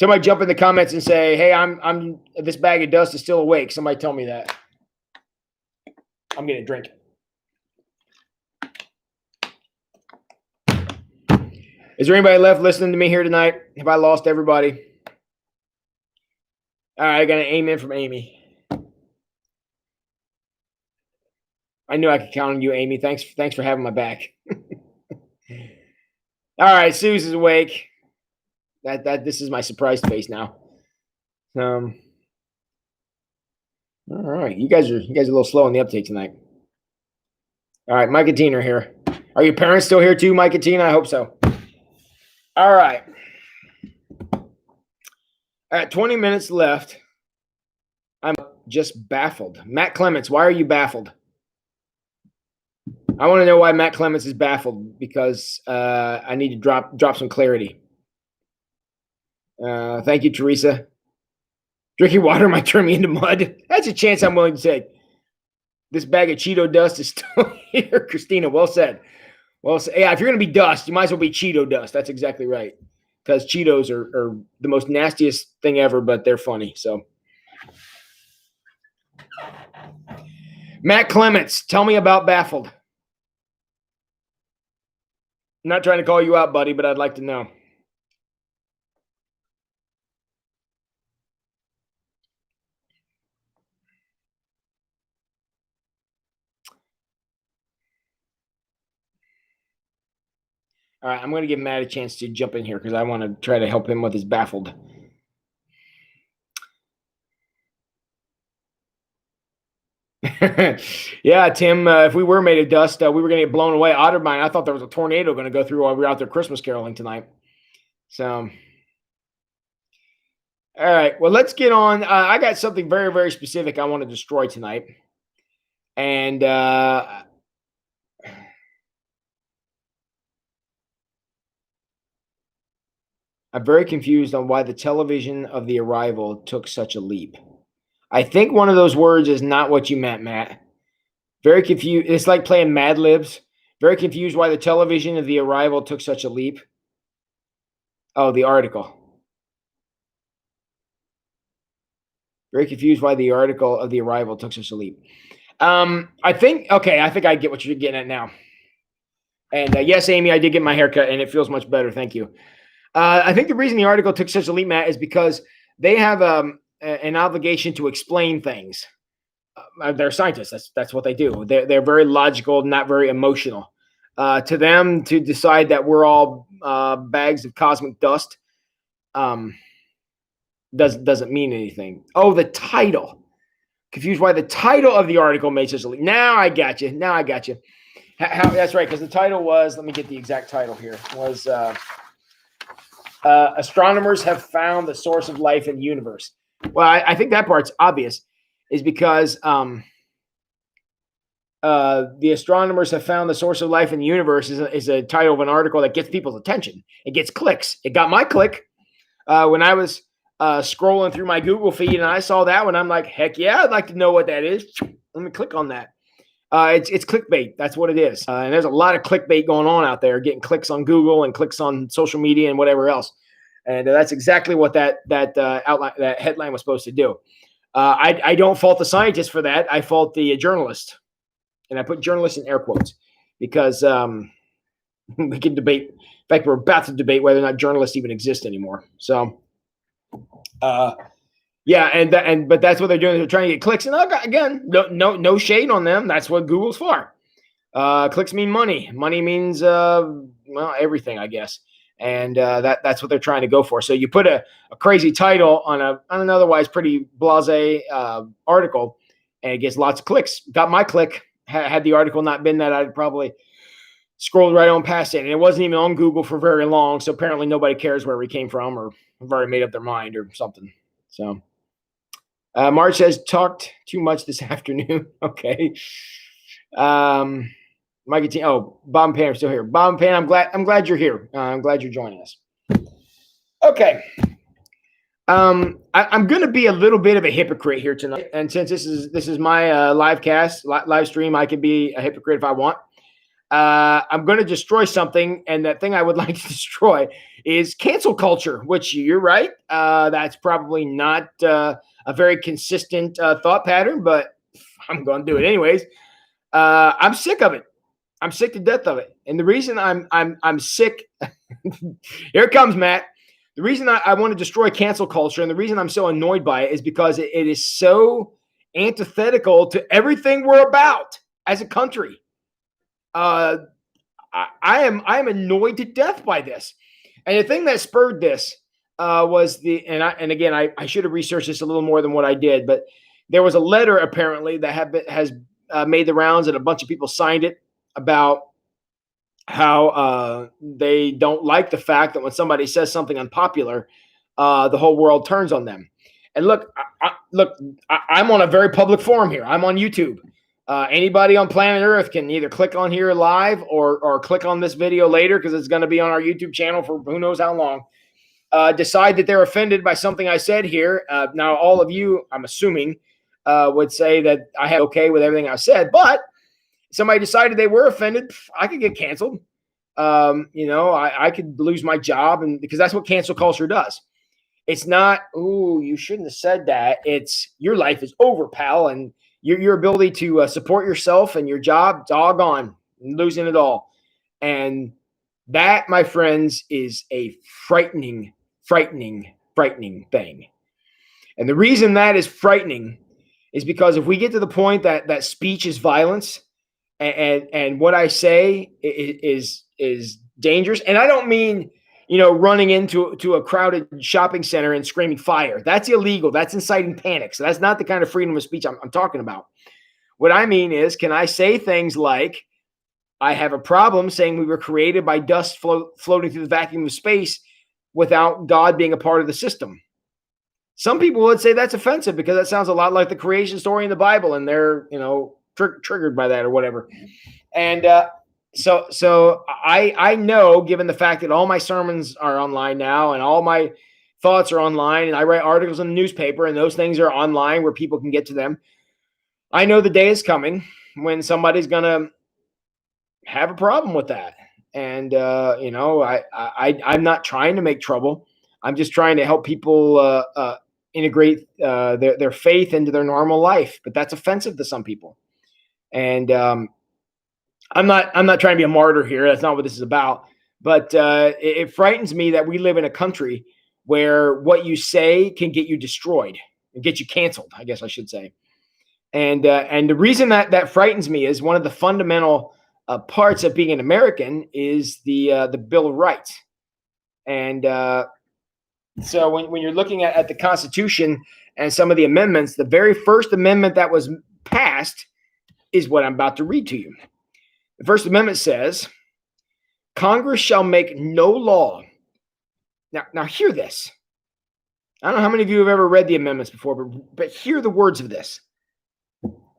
[SPEAKER 1] Somebody jump in the comments and say, hey, I'm this bag of dust is still awake. Somebody tell me that. I'm getting a drink. Is there anybody left listening to me here tonight? Have I lost everybody? All right, I got an amen from Amy. I knew I could count on you, Amy. Thanks for having my back. All right, Sue's awake. This is my surprised face now. All right, you guys are a little slow on the uptake tonight. All right, Mike and Tina are here. Are your parents still here too, Mike and Tina? I hope so. All right. At 20 minutes left, I'm just baffled. Matt Clements, why are you baffled? I want to know why Matt Clements is baffled because I need to drop some clarity. Thank you, Teresa. Drinking water might turn me into mud. That's a chance I'm willing to take. This bag of Cheeto dust is still here. Christina, well said. Well said. Yeah, if you're going to be dust, you might as well be Cheeto dust. That's exactly right. Because Cheetos are the most nastiest thing ever, but they're funny. So, Matt Clements, tell me about baffled. I'm not trying to call you out, buddy, but I'd like to know. All right, I'm going to give Matt a chance to jump in here because I want to try to help him with his baffled. Yeah, Tim, if we were made of dust, we were going to get blown away. Otterbein, I thought there was a tornado going to go through while we were out there Christmas caroling tonight. So, all right. Well, let's get on. I got something very, very specific I want to destroy tonight. And I'm very confused on why the television of the arrival took such a leap. I think one of those words is not what you meant, Matt. Very confused. It's like playing Mad Libs. Very confused why the television of the arrival took such a leap. Oh, the article. Very confused why the article of the arrival took such a leap. I think I get what you're getting at now. And yes, Amy, I did get my haircut, and it feels much better. Thank you. I think the reason the article took such a leap, Matt, is because they have an obligation to explain things. They're scientists. That's what they do. They're very logical, not very emotional. To them, to decide that we're all bags of cosmic dust doesn't mean anything. Oh, the title. Confused why the title of the article made such a leap. Now I got you. That's right, because the title was, let me get the exact title here, was astronomers have found the source of life in the universe. Well, I think that part's obvious, is because the astronomers have found the source of life in the universe is a title of an article that gets people's attention. It gets clicks. It got my click when I was scrolling through my Google feed, and I saw that one. I'm like, heck yeah, I'd like to know what that is. Let me click on that. It's clickbait. That's what it is. And there's a lot of clickbait going on out there, getting clicks on Google and clicks on social media and whatever else. And that's exactly what that headline was supposed to do. I don't fault the scientist for that. I fault the journalist, and I put journalist in air quotes because we can debate. In fact, we're about to debate whether or not journalists even exist anymore. So, yeah, but that's what they're doing. They're trying to get clicks, and again, no shade on them. That's what Google's for. Clicks mean money. Money means everything, I guess. And that's what they're trying to go for. So you put a crazy title on an otherwise pretty blasé article, and it gets lots of clicks. Got my click. Had the article not been that, I'd probably scrolled right on past it. And it wasn't even on Google for very long, so apparently nobody cares where we came from, or have already made up their mind or something. So Marge says, talked too much this afternoon. Okay. Bob and Pan are still here. Bob and Pan, I'm glad you're here. I'm glad you're joining us. Okay. I'm going to be a little bit of a hypocrite here tonight, and since this is my live stream, I can be a hypocrite if I want. I'm going to destroy something, and that thing I would like to destroy is cancel culture. Which you're right. That's probably not a very consistent thought pattern, but I'm going to do it anyways. I'm sick of it. I'm sick to death of it. And the reason I'm sick, here it comes, Matt. The reason I want to destroy cancel culture, and the reason I'm so annoyed by it, is because it is so antithetical to everything we're about as a country. I am annoyed to death by this. And the thing that spurred this was I should have researched this a little more than what I did, but there was a letter apparently that has made the rounds, and a bunch of people signed it, about how they don't like the fact that when somebody says something unpopular, the whole world turns on them. And look, I'm on a very public forum here. I'm on YouTube. Anybody on planet Earth can either click on here live or click on this video later, because it's going to be on our YouTube channel for who knows how long. Decide that they're offended by something I said here. Now, all of you, I'm assuming, would say that I have okay with everything I said, but somebody decided they were offended, I could get canceled. I could lose my job, and because that's what cancel culture does. It's not, ooh, you shouldn't have said that. It's your life is over, pal, and your ability to support yourself and your job, doggone, losing it all. And that, my friends, is a frightening, frightening, frightening thing. And the reason that is frightening is because if we get to the point that speech is violence, and what I say is dangerous. And I don't mean, running into a crowded shopping center and screaming fire. That's illegal. That's inciting panic. So that's not the kind of freedom of speech I'm talking about. What I mean is, can I say things like, I have a problem saying we were created by dust floating through the vacuum of space without God being a part of the system? Some people would say that's offensive because that sounds a lot like the creation story in the Bible, and they're, triggered by that or whatever. And so I know, given the fact that all my sermons are online now and all my thoughts are online, and I write articles in the newspaper, and those things are online where people can get to them. I know the day is coming when somebody's gonna have a problem with that, and I'm not trying to make trouble. I'm just trying to help people integrate their faith into their normal life. But that's offensive to some people, and I'm not trying to be a martyr here. That's not what this is about. But it frightens me that we live in a country where what you say can get you destroyed and get you canceled, I guess I should say. And the reason that frightens me is one of the fundamental parts of being an American is the Bill of Rights. And so when you're looking at the Constitution and some of the amendments, the very first amendment that was passed is what I'm about to read to you. The First Amendment says, Congress shall make no law. Now hear this. I don't know how many of you have ever read the amendments before, but hear the words of this.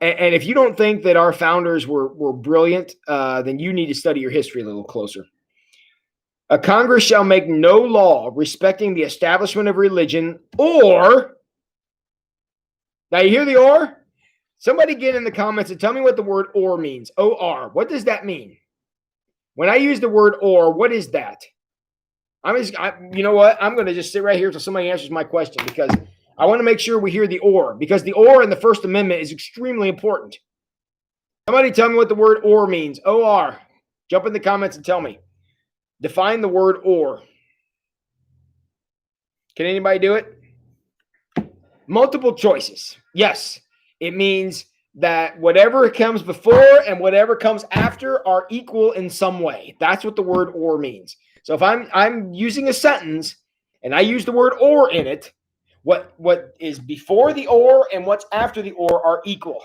[SPEAKER 1] And if you don't think that our founders were brilliant, then you need to study your history a little closer. A Congress shall make no law respecting the establishment of religion or, now you hear the or? Somebody get in the comments and tell me what the word or means. O-R. What does that mean? When I use the word or, what is that? You know what? I'm going to just sit right here until somebody answers my question, because I want to make sure we hear the or, because the or in the First Amendment is extremely important. Somebody tell me what the word or means. O-R. Jump in the comments and tell me. Define the word or. Can anybody do it? Multiple choices. Yes. It means that whatever comes before and whatever comes after are equal in some way. That's what the word or means. So if I'm using a sentence and I use the word or in it, what is before the or and what's after the or are equal.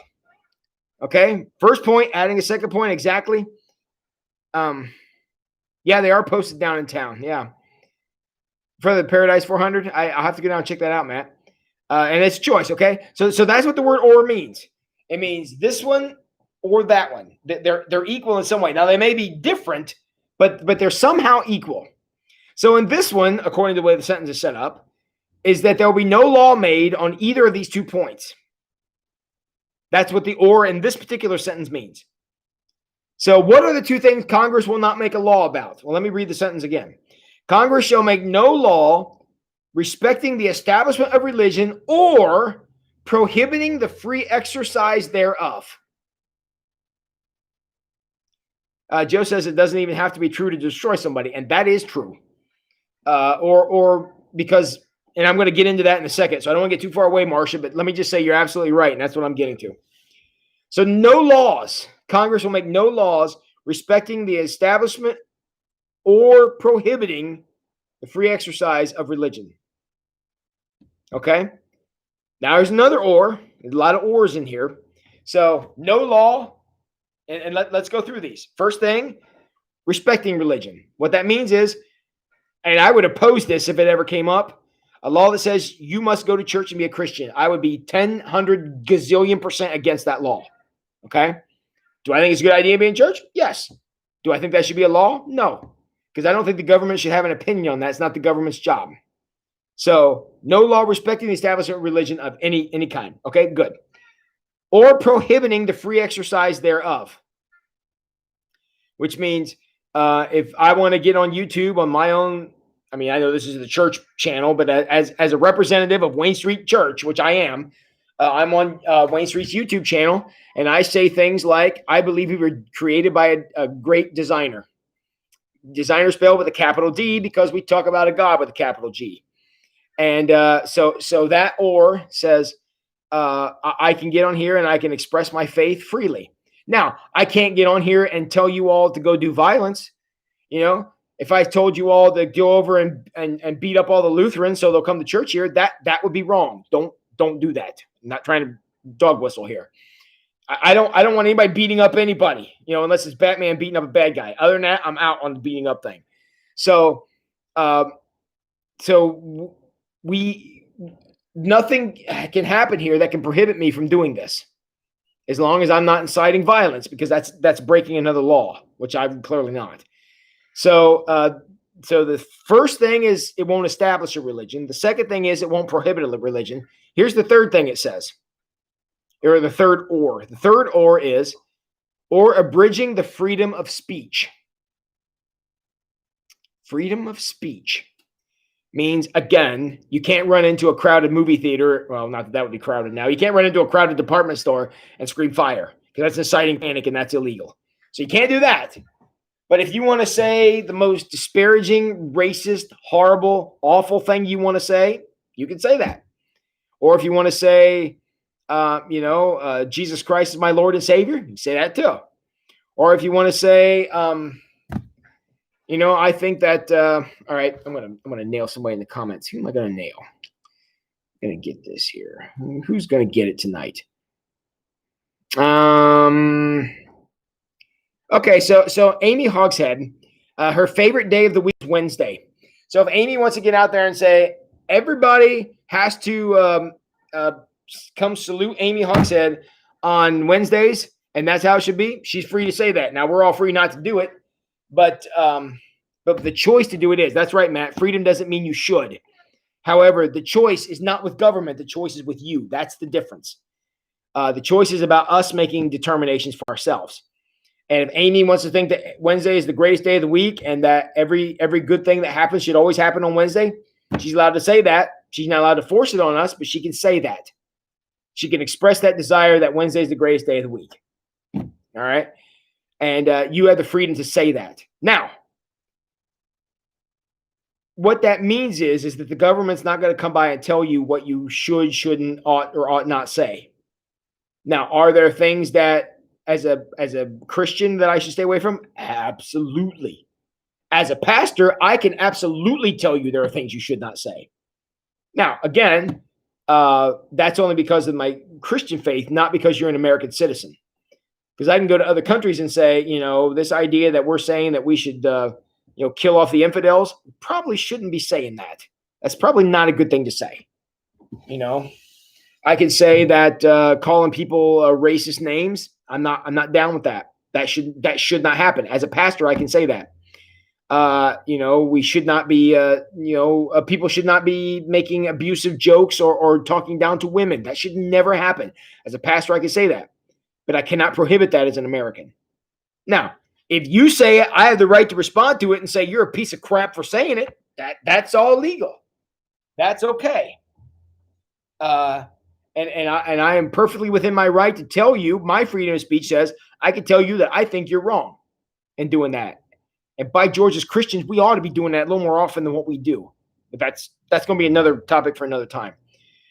[SPEAKER 1] Okay? First point, adding a second point, exactly. Yeah, they are posted down in town. Yeah. For the Paradise 400, I'll have to go down and check that out, Matt. And it's choice, okay? So that's what the word or means. It means this one or that one. They're equal in some way. Now, they may be different, but they're somehow equal. So in this one, according to the way the sentence is set up, is that there will be no law made on either of these 2 points. That's what the or in this particular sentence means. So what are the 2 things Congress will not make a law about? Well, let me read the sentence again. Congress shall make no law respecting the establishment of religion or prohibiting the free exercise thereof. Joe says it doesn't even have to be true to destroy somebody, and that is true. Or because, and I'm going to get into that in a second, so I don't want to get too far away, Marcia, but let me just say you're absolutely right, and that's what I'm getting to. So no laws. Congress will make no laws respecting the establishment or prohibiting the free exercise of religion. Okay? Now there's another or. There's a lot of ors in here. So no law, and let's go through these. First thing, respecting religion. What that means is, and I would oppose this if it ever came up, a law that says you must go to church and be a Christian. I would be 100 gazillion% against that law. Okay? Do I think it's a good idea to be in church? Yes. Do I think that should be a law? No. Because I don't think the government should have an opinion on that. It's not the government's job. So no law respecting the establishment of religion of any kind. Okay, good. Or prohibiting the free exercise thereof. Which means if I want to get on YouTube on my own, I mean, I know this is the church channel, but as a representative of Wayne Street Church, which I am, I'm on Wayne Street's YouTube channel, and I say things like, I believe we were created by a great designer. Designer spelled with a capital D because we talk about a God with a capital G. And so that or says I can get on here and I can express my faith freely. Now, I can't get on here and tell you all to go do violence. You know, if I told you all to go over and beat up all the Lutherans so they'll come to church here, that would be wrong. Don't do that. I'm not trying to dog whistle here. I don't want anybody beating up anybody, unless it's Batman beating up a bad guy. Other than that, I'm out on the beating up thing. So, uh, so we nothing can happen here that can prohibit me from doing this, as long as I'm not inciting violence, because that's breaking another law, which I'm clearly not. So, so the first thing is it won't establish a religion. The second thing is it won't prohibit a religion. Here's the third thing it says, or the third or. The third or is, or abridging the freedom of speech. Freedom of speech means, again, you can't run into a crowded movie theater. Well, not that would be crowded now. You can't run into a crowded department store and scream fire, because that's inciting panic and that's illegal. So you can't do that. But if you want to say the most disparaging, racist, horrible, awful thing you want to say, you can say that. Or if you want to say, Jesus Christ is my Lord and Savior, you can say that too. Or if you want to say, I think that, all right, I'm gonna nail somebody in the comments. Who am I gonna nail? I'm gonna get this here. Who's gonna get it tonight? Okay, so Amy Hogshead, her favorite day of the week is Wednesday. So if Amy wants to get out there and say everybody has to come salute Amy Hogshead on Wednesdays, and that's how it should be, she's free to say that. Now, we're all free not to do it, but the choice to do it is. That's right, Matt. Freedom doesn't mean you should. However, the choice is not with government. The choice is with you. That's the difference. The choice is about us making determinations for ourselves. And if Amy wants to think that Wednesday is the greatest day of the week and that every good thing that happens should always happen on Wednesday, she's allowed to say that. She's not allowed to force it on us, but she can say that. She can express that desire that Wednesday is the greatest day of the week. All right? And you have the freedom to say that. Now, what that means is that the government's not going to come by and tell you what you should, shouldn't, ought, or ought not say. Now, are there things that as a Christian that I should stay away from? Absolutely. As a pastor, I can absolutely tell you there are things you should not say. Now, again, that's only because of my Christian faith, not because you're an American citizen. Because I can go to other countries and say, this idea that we're saying that we should, kill off the infidels, probably shouldn't be saying that. That's probably not a good thing to say. I can say that calling people racist names, I'm not down with that. That should not happen. As a pastor, I can say that. We should not be, people should not be making abusive jokes or talking down to women. That should never happen. As a pastor, I can say that, but I cannot prohibit that as an American. Now, if you say it, I have the right to respond to it and say, you're a piece of crap for saying it. That's all legal. That's okay. And I am perfectly within my right to tell you, my freedom of speech says I can tell you that I think you're wrong in doing that. And by George, as Christians, we ought to be doing that a little more often than what we do. But that's going to be another topic for another time.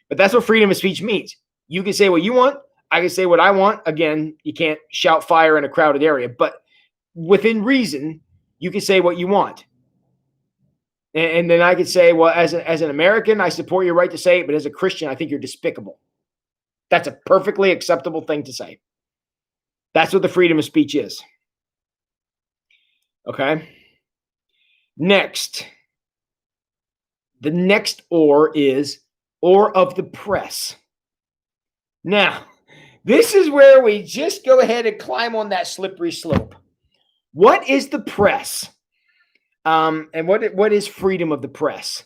[SPEAKER 1] But that's what freedom of speech means. You can say what you want. I can say what I want. Again, you can't shout fire in a crowded area. But within reason, you can say what you want. And then I could say, well, as an American, I support your right to say it. But as a Christian, I think you're despicable. That's a perfectly acceptable thing to say. That's what the freedom of speech is. Okay. Next. The next or is or of the press. Now, this is where we just go ahead and climb on that slippery slope. What is the press? And what is freedom of the press?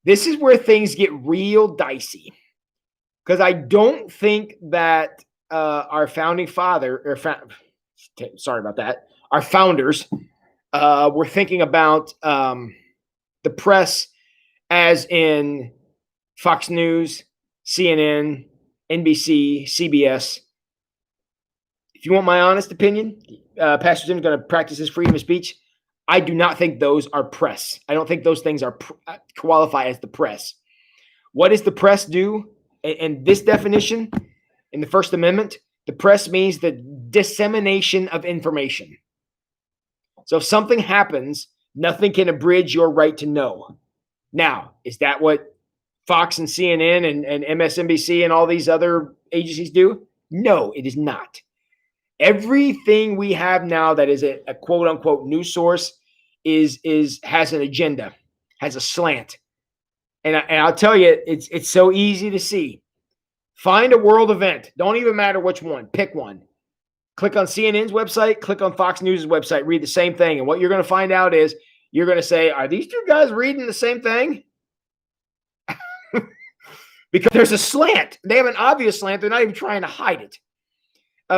[SPEAKER 1] This is where things get real dicey. Because I don't think that our founding father, sorry about that, our founders were thinking about the press as in Fox News, CNN, NBC, CBS. If you want my honest opinion, Pastor Tim's going to practice his freedom of speech. I do not think those are press. I don't think those things are qualify as the press. What does the press do? In this definition, in the First Amendment, the press means the dissemination of information. So if something happens, nothing can abridge your right to know. Now, is that what Fox and CNN and MSNBC and all these other agencies do? No, it is not. Everything we have now that is a quote unquote news source has an agenda, has a slant. And I'll tell you, it's so easy to see. Find a world event. Don't even matter which one. Pick one. Click on CNN's website, click on Fox News' website, read the same thing. And what you're going to find out is you're going to say, are these two guys reading the same thing? Because there's a slant. They have an obvious slant. They're not even trying to hide it.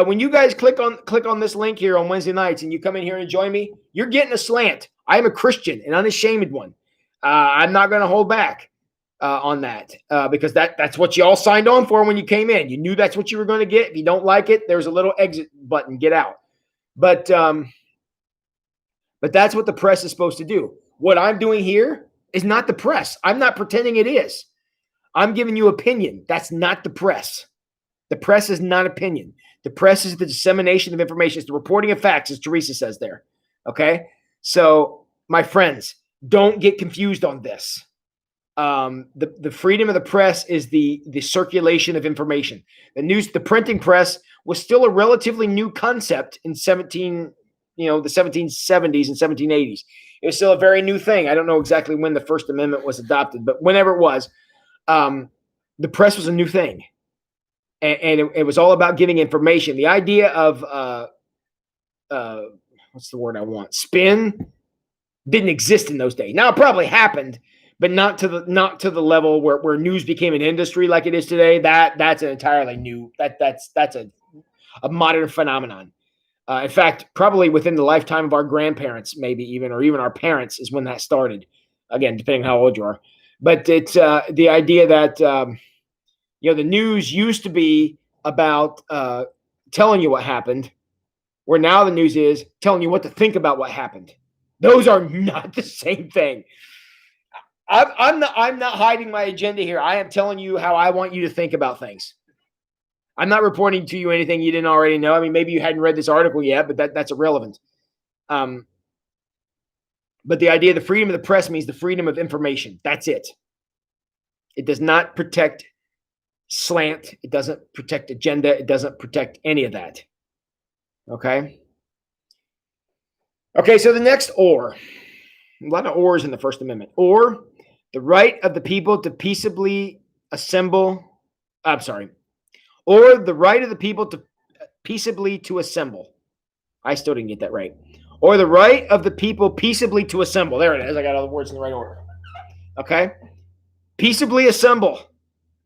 [SPEAKER 1] When you guys click on this link here on Wednesday nights and you come in here and join me, you're getting a slant. I am a Christian, an unashamed one. I'm not going to hold back on that because that's what you all signed on for when you came in. You knew that's what you were going to get. If you don't like it, there's a little exit button. Get out. But that's what the press is supposed to do. What I'm doing here is not the press. I'm not pretending it is. I'm giving you opinion. That's not the press. The press is not opinion. The press is the dissemination of information. It's the reporting of facts, as Teresa says there. Okay? So, my friends, don't get confused on this. The freedom of the press is the circulation of information. The printing press was still a relatively new concept in the 1770s and 1780s. It was still a very new thing. I don't know exactly when the First Amendment was adopted, but whenever it was, the press was a new thing. And it was all about giving information. The idea of what's the word I want? Spin didn't exist in those days. Now it probably happened, but not to the level where news became an industry like it is today. That's an entirely new that's a modern phenomenon. In fact, probably within the lifetime of our grandparents, maybe even our parents is when that started. Again, depending on how old you are. But it's the idea that the news used to be about telling you what happened, where now the news is telling you what to think about what happened. Those are not the same thing. I'm not hiding my agenda here. I am telling you how I want you to think about things. I'm not reporting to you anything you didn't already know. I mean, maybe you hadn't read this article yet, but that's irrelevant. But the idea of the freedom of the press means the freedom of information. That's it. It does not protect slant. It doesn't protect agenda. It doesn't protect any of that. Okay? Okay, so the next or. A lot of ors in the First Amendment. Or the right of the people to peaceably assemble. Or the right of the people to peaceably to assemble. I still didn't get that right. Or the right of the people peaceably to assemble. There it is. I got all the words in the right order. Okay? Peaceably assemble.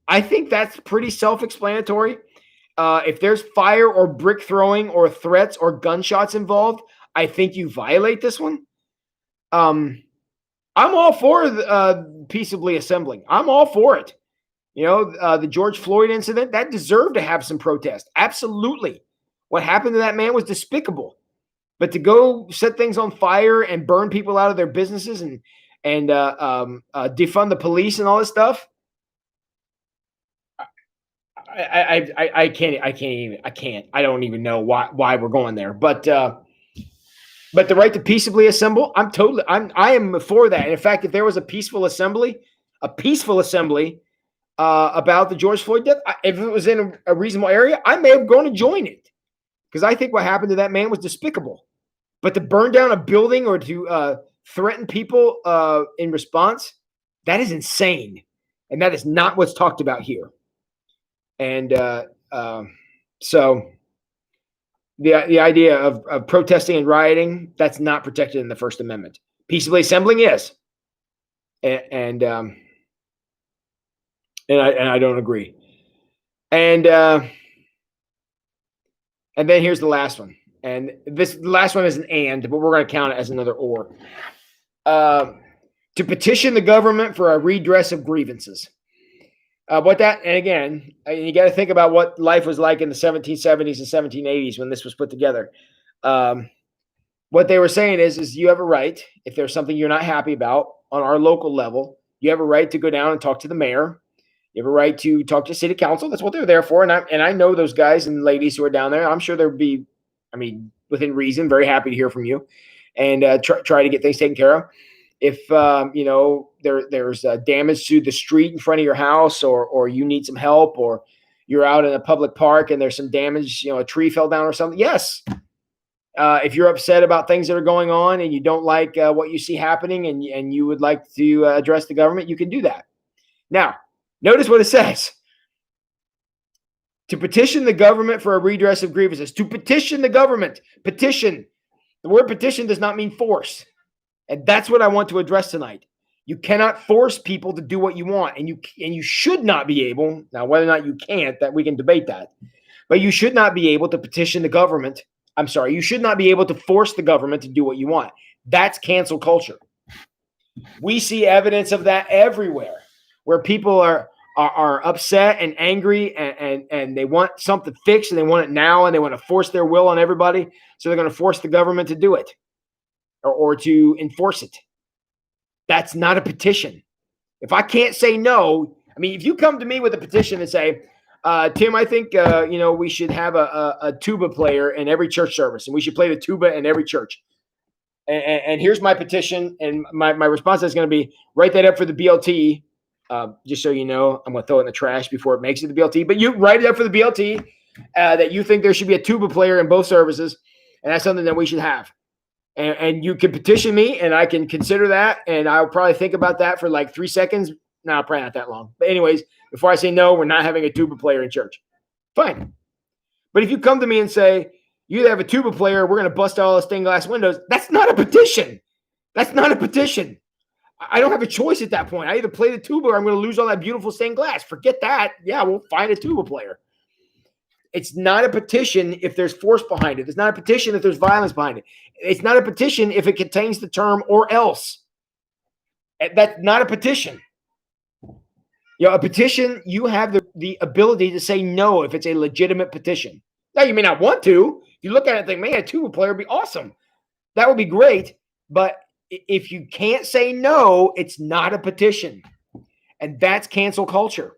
[SPEAKER 1] I think that's pretty self-explanatory. If there's fire or brick throwing or threats or gunshots involved, I think you violate this one. I'm all for peaceably assembling. I'm all for it. The George Floyd incident, that deserved to have some protest. Absolutely. What happened to that man was despicable. But to go set things on fire and burn people out of their businesses and defund the police and all this stuff, I can't. I don't even know why we're going there. But the right to peaceably assemble, I am for that. And in fact, if there was a peaceful assembly about the George Floyd death, if it was in a reasonable area, I may have gone to join it because I think what happened to that man was despicable. But to burn down a building or to threaten people in response, that is insane, and that is not what's talked about here. And so the idea of protesting and rioting, that's not protected in the First Amendment. Peaceably assembling is, and I don't agree. And then here's the last one. And the last one is an and, but we're going to count it as another or. To petition the government for a redress of grievances. And again, you got to think about what life was like in the 1770s and 1780s when this was put together. What they were saying is you have a right, if there's something you're not happy about on our local level, you have a right to go down and talk to the mayor. You have a right to talk to city council. That's what they're there for. And I know those guys and ladies who are down there. I'm sure there'd be, within reason, very happy to hear from you and try to get things taken care of. If, there's damage to the street in front of your house or you need some help or you're out in a public park and there's some damage, a tree fell down or something. Yes. If you're upset about things that are going on and you don't like what you see happening and you would like to address the government, you can do that. Now, notice what it says. To petition the government for a redress of grievances. To petition the government. Petition. The word petition does not mean force. And that's what I want to address tonight. You cannot force people to do what you want. And you should not be able, now whether or not you can't, that we can debate that. But you should not be able to petition the government. I'm sorry, you should not be able to force the government to do what you want. That's cancel culture. We see evidence of that everywhere, where people are upset and angry and they want something fixed and they want it now and they want to force their will on everybody. So they're going to force the government to do it or to enforce it. That's not a petition. If I can't say no, I mean, if you come to me with a petition and say, Tim, I think, we should have a tuba player in every church service and we should play the tuba in every church. And here's my petition. And my response is going to be write that up for the BLT. Just so you know, I'm going to throw it in the trash before it makes it to the BLT. But you write it up for the BLT that you think there should be a tuba player in both services. And that's something that we should have. And you can petition me and I can consider that. And I'll probably think about that for like 3 seconds. No, probably not that long. But anyways, before I say no, we're not having a tuba player in church. Fine. But if you come to me and say, you have a tuba player, we're going to bust all the stained glass windows. That's not a petition. That's not a petition. I don't have a choice at that point. I either play the tuba or I'm going to lose all that beautiful stained glass. Forget that. Yeah, we'll find a tuba player. It's not a petition if there's force behind it. It's not a petition if there's violence behind it. It's not a petition if it contains the term or else. That's not a petition. A petition, you have the ability to say no if it's a legitimate petition. Now, you may not want to. If you look at it and think, man, a tuba player would be awesome. That would be great. But if you can't say no, it's not a petition. And that's cancel culture.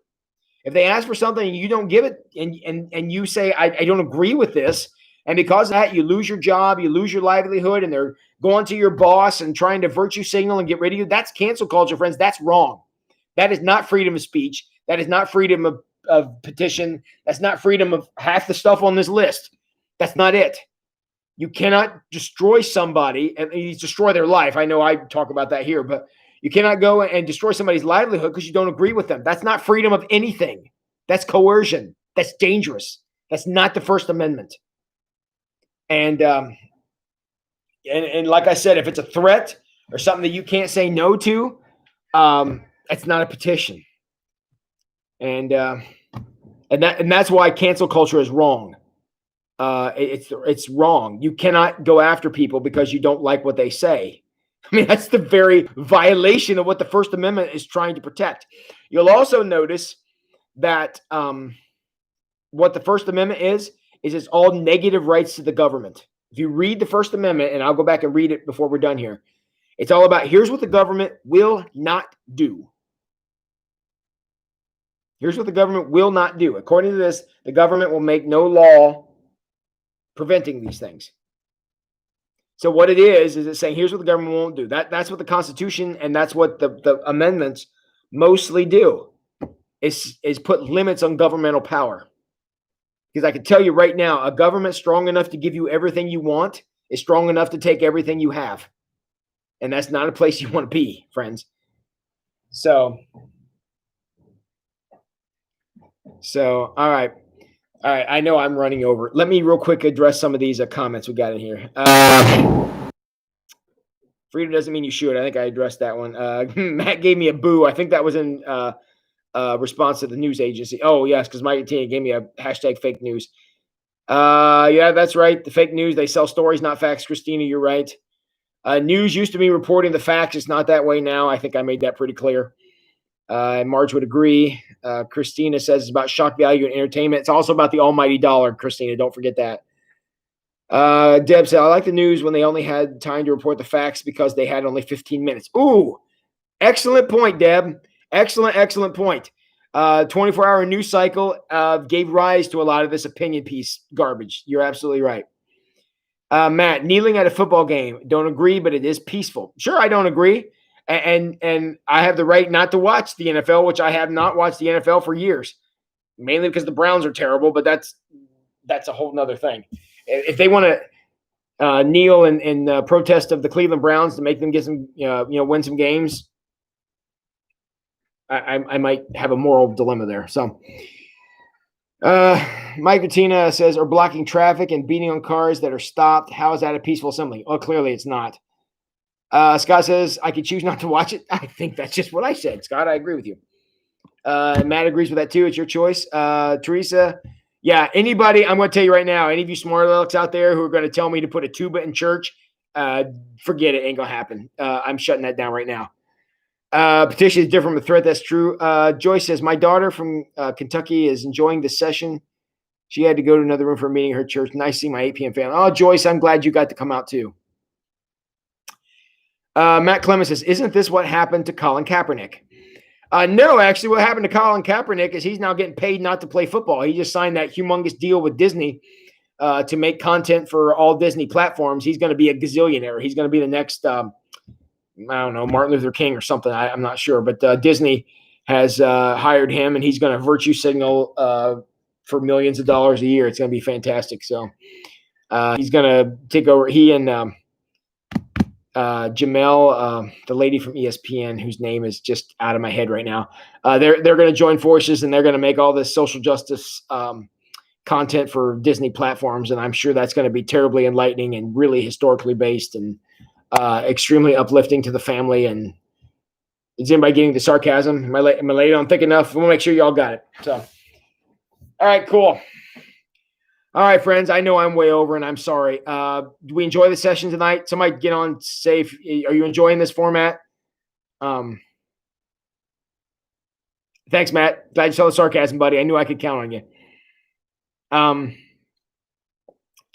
[SPEAKER 1] If they ask for something and you don't give it and you say, I don't agree with this, and because of that, you lose your job, you lose your livelihood, and they're going to your boss and trying to virtue signal and get rid of you, that's cancel culture, friends. That's wrong. That is not freedom of speech. That is not freedom of petition. That's not freedom of half the stuff on this list. That's not it. You cannot destroy somebody and destroy their life. I know I talk about that here, but you cannot go and destroy somebody's livelihood because you don't agree with them. That's not freedom of anything. That's coercion. That's dangerous. That's not the First Amendment. And like I said, if it's a threat or something that you can't say no to, it's not a petition. And that's why cancel culture is wrong. It's wrong. You cannot go after people because you don't like what they say. I mean, that's the very violation of what the First Amendment is trying to protect. You'll also notice that what the First Amendment is it's all negative rights to the government. If you read the First Amendment, and I'll go back and read it before we're done here, it's all about here's what the government will not do. Here's what the government will not do. According to this, the government will make no law preventing these things. So what it is it's saying here's what the government won't do. That's what the Constitution and that's what the amendments mostly do is put limits on governmental power. Because I can tell you right now, a government strong enough to give you everything you want is strong enough to take everything you have. And that's not a place you want to be, friends. So all right. All right. I know I'm running over. Let me real quick address some of these comments we got in here. Freedom doesn't mean you should. I think I addressed that one. Matt gave me a boo. I think that was in response to the news agency. Oh, yes, because Mike Tina gave me a hashtag fake news. Yeah, that's right. The fake news, they sell stories, not facts. Christina, you're right. News used to be reporting the facts. It's not that way now. I think I made that pretty clear. And Marge would agree. Christina says it's about shock value and entertainment. It's also about the almighty dollar, Christina. Don't forget that. Deb said, I like the news when they only had time to report the facts because they had only 15 minutes. Ooh, excellent point, Deb. Excellent point. 24-hour news cycle gave rise to a lot of this opinion piece garbage. You're absolutely right. Matt, kneeling at a football game. Don't agree, but it is peaceful. Sure, I don't agree. And I have the right not to watch the NFL, which I have not watched the NFL for years. mainly because the Browns are terrible, but that's a whole nother thing. If they want to kneel in protest of the Cleveland Browns to make them get some, win some games, I might have a moral dilemma there. So, Mike Bettina says, are blocking traffic and beating on cars that are stopped. How is that a peaceful assembly? Oh, clearly it's not. Scott says, I could choose not to watch it. I think that's just what I said, Scott. I agree with you. Matt agrees with that too. It's your choice. Teresa, yeah, anybody, I'm going to tell you right now, any of you smart alecks out there who are going to tell me to put a tuba in church, forget it. Ain't going to happen. I'm shutting that down right now. Petition is different from a threat. That's true. Joyce says, my daughter from Kentucky is enjoying this session. She had to go to another room for a meeting at her church. Nice seeing my 8 p.m. family. Oh, Joyce, I'm glad you got to come out too. Matt Clemens says, isn't this what happened to Colin Kaepernick? No, actually, what happened to Colin Kaepernick is he's now getting paid not to play football. He just signed that humongous deal with Disney to make content for all Disney platforms. He's going to be a gazillionaire. He's going to be the next, I don't know, Martin Luther King or something. I'm not sure. But Disney has hired him, and he's going to virtue signal for millions of dollars a year. It's going to be fantastic. So he's going to take over. He and Jamel, the lady from ESPN, whose name is just out of my head right now. They're going to join forces, and they're going to make all this social justice content for Disney platforms. And I'm sure that's going to be terribly enlightening and really historically based and extremely uplifting to the family. And is anybody getting the sarcasm? Am I late on thick enough? We'll make sure y'all got it. So, all right, cool. All right, friends, I know I'm way over, and I'm sorry. Do we enjoy the session tonight? Somebody get on safe. Are you enjoying this format? Thanks, Matt. Glad you saw the sarcasm, buddy. I knew I could count on you.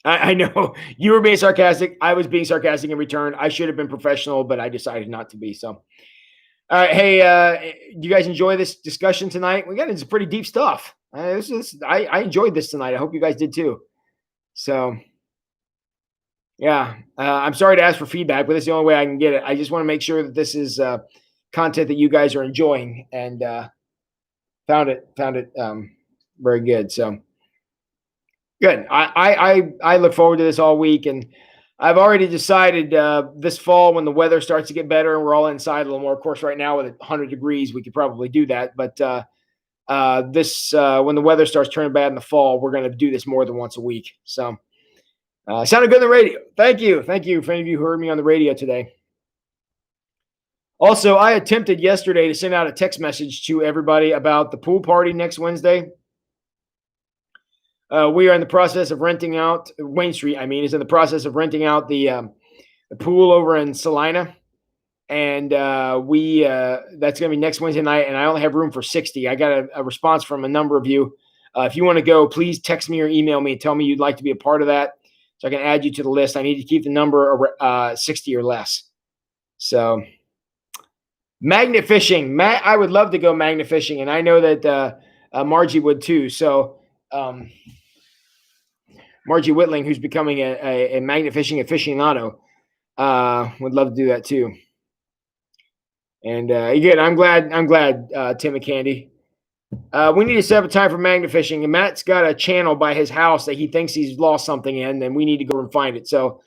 [SPEAKER 1] I know you were being sarcastic. I was being sarcastic in return. I should have been professional, but I decided not to be. So, all right. Hey, do you guys enjoy this discussion tonight? We got into some pretty deep stuff. I enjoyed this tonight. I hope you guys did too. So, yeah, I'm sorry to ask for feedback, but it's the only way I can get it. I just want to make sure that this is content that you guys are enjoying, and found it very good. So good. I look forward to this all week, and I've already decided this fall when the weather starts to get better and we're all inside a little more. Of course, right now with 100 degrees, we could probably do that, but when the weather starts turning bad in the fall, we're going to do this more than once a week. So sounded good on the radio. Thank you for any of you who heard me on the radio today. Also, I attempted yesterday to send out a text message to everybody about the pool party next Wednesday. We are in the process of renting out Wayne Street. Is in the process of renting out the pool over in Salina. And that's going to be next Wednesday night, and I only have room for 60. I got a response from a number of you. If you want to go, please text me or email me and tell me you'd like to be a part of that so I can add you to the list. I need to keep the number 60 or less. So magnet fishing. Matt, I would love to go magnet fishing, and I know that Margie would too. So Margie Whitling, who's becoming a magnet fishing aficionado, would love to do that too. And again, I'm glad, Tim and Candy. We need to set up a time for magnet fishing. And Matt's got a channel by his house that he thinks he's lost something in, and we need to go and find it. So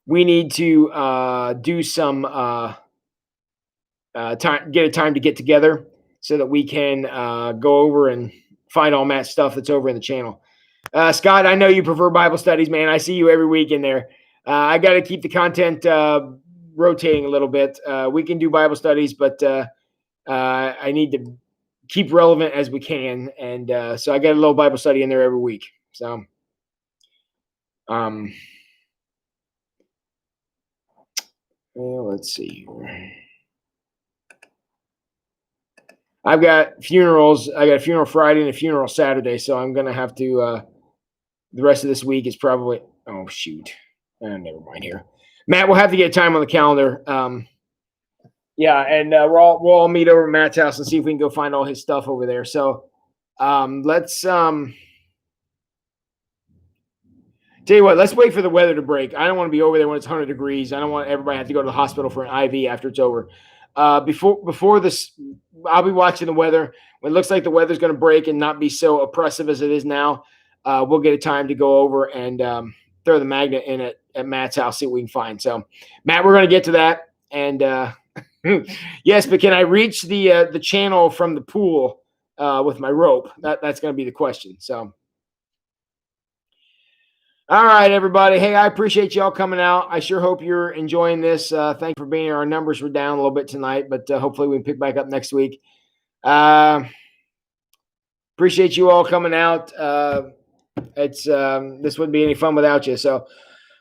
[SPEAKER 1] we need to do some time, get a time to get together so that we can go over and find all Matt's stuff that's over in the channel. Scott, I know you prefer Bible studies, man. I see you every week in there. I got to keep the content rotating a little bit. We can do Bible studies, but I need to keep relevant as we can. And so I got a little Bible study in there every week. So, let's see here. I've got funerals. I got a funeral Friday and a funeral Saturday. So I'm going to have to, the rest of this week is probably, oh shoot. Never mind here. Matt, we'll have to get time on the calendar. Yeah, and we'll all meet over at Matt's house and see if we can go find all his stuff over there. So let's tell you what, let's wait for the weather to break. I don't want to be over there when it's 100 degrees. I don't want everybody to have to go to the hospital for an IV after it's over. Before this, I'll be watching the weather. When it looks like the weather's going to break and not be so oppressive as it is now, we'll get a time to go over and throw the magnet in at Matt's house, see what we can find. So, Matt, we're going to get to that. And yes, but can I reach the channel from the pool with my rope? That's going to be the question. So, all right, everybody. Hey, I appreciate y'all coming out. I sure hope you're enjoying this. Thank you for being here. Our numbers were down a little bit tonight, but hopefully we can pick back up next week. Appreciate you all coming out. This wouldn't be any fun without you. So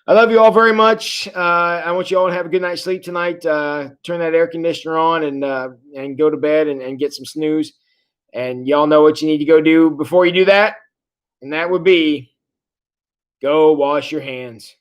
[SPEAKER 1] I love you all very much. I want you all to have a good night's sleep tonight. Turn that air conditioner on and go to bed and get some snooze. And y'all know what you need to go do before you do that. And that would be go wash your hands.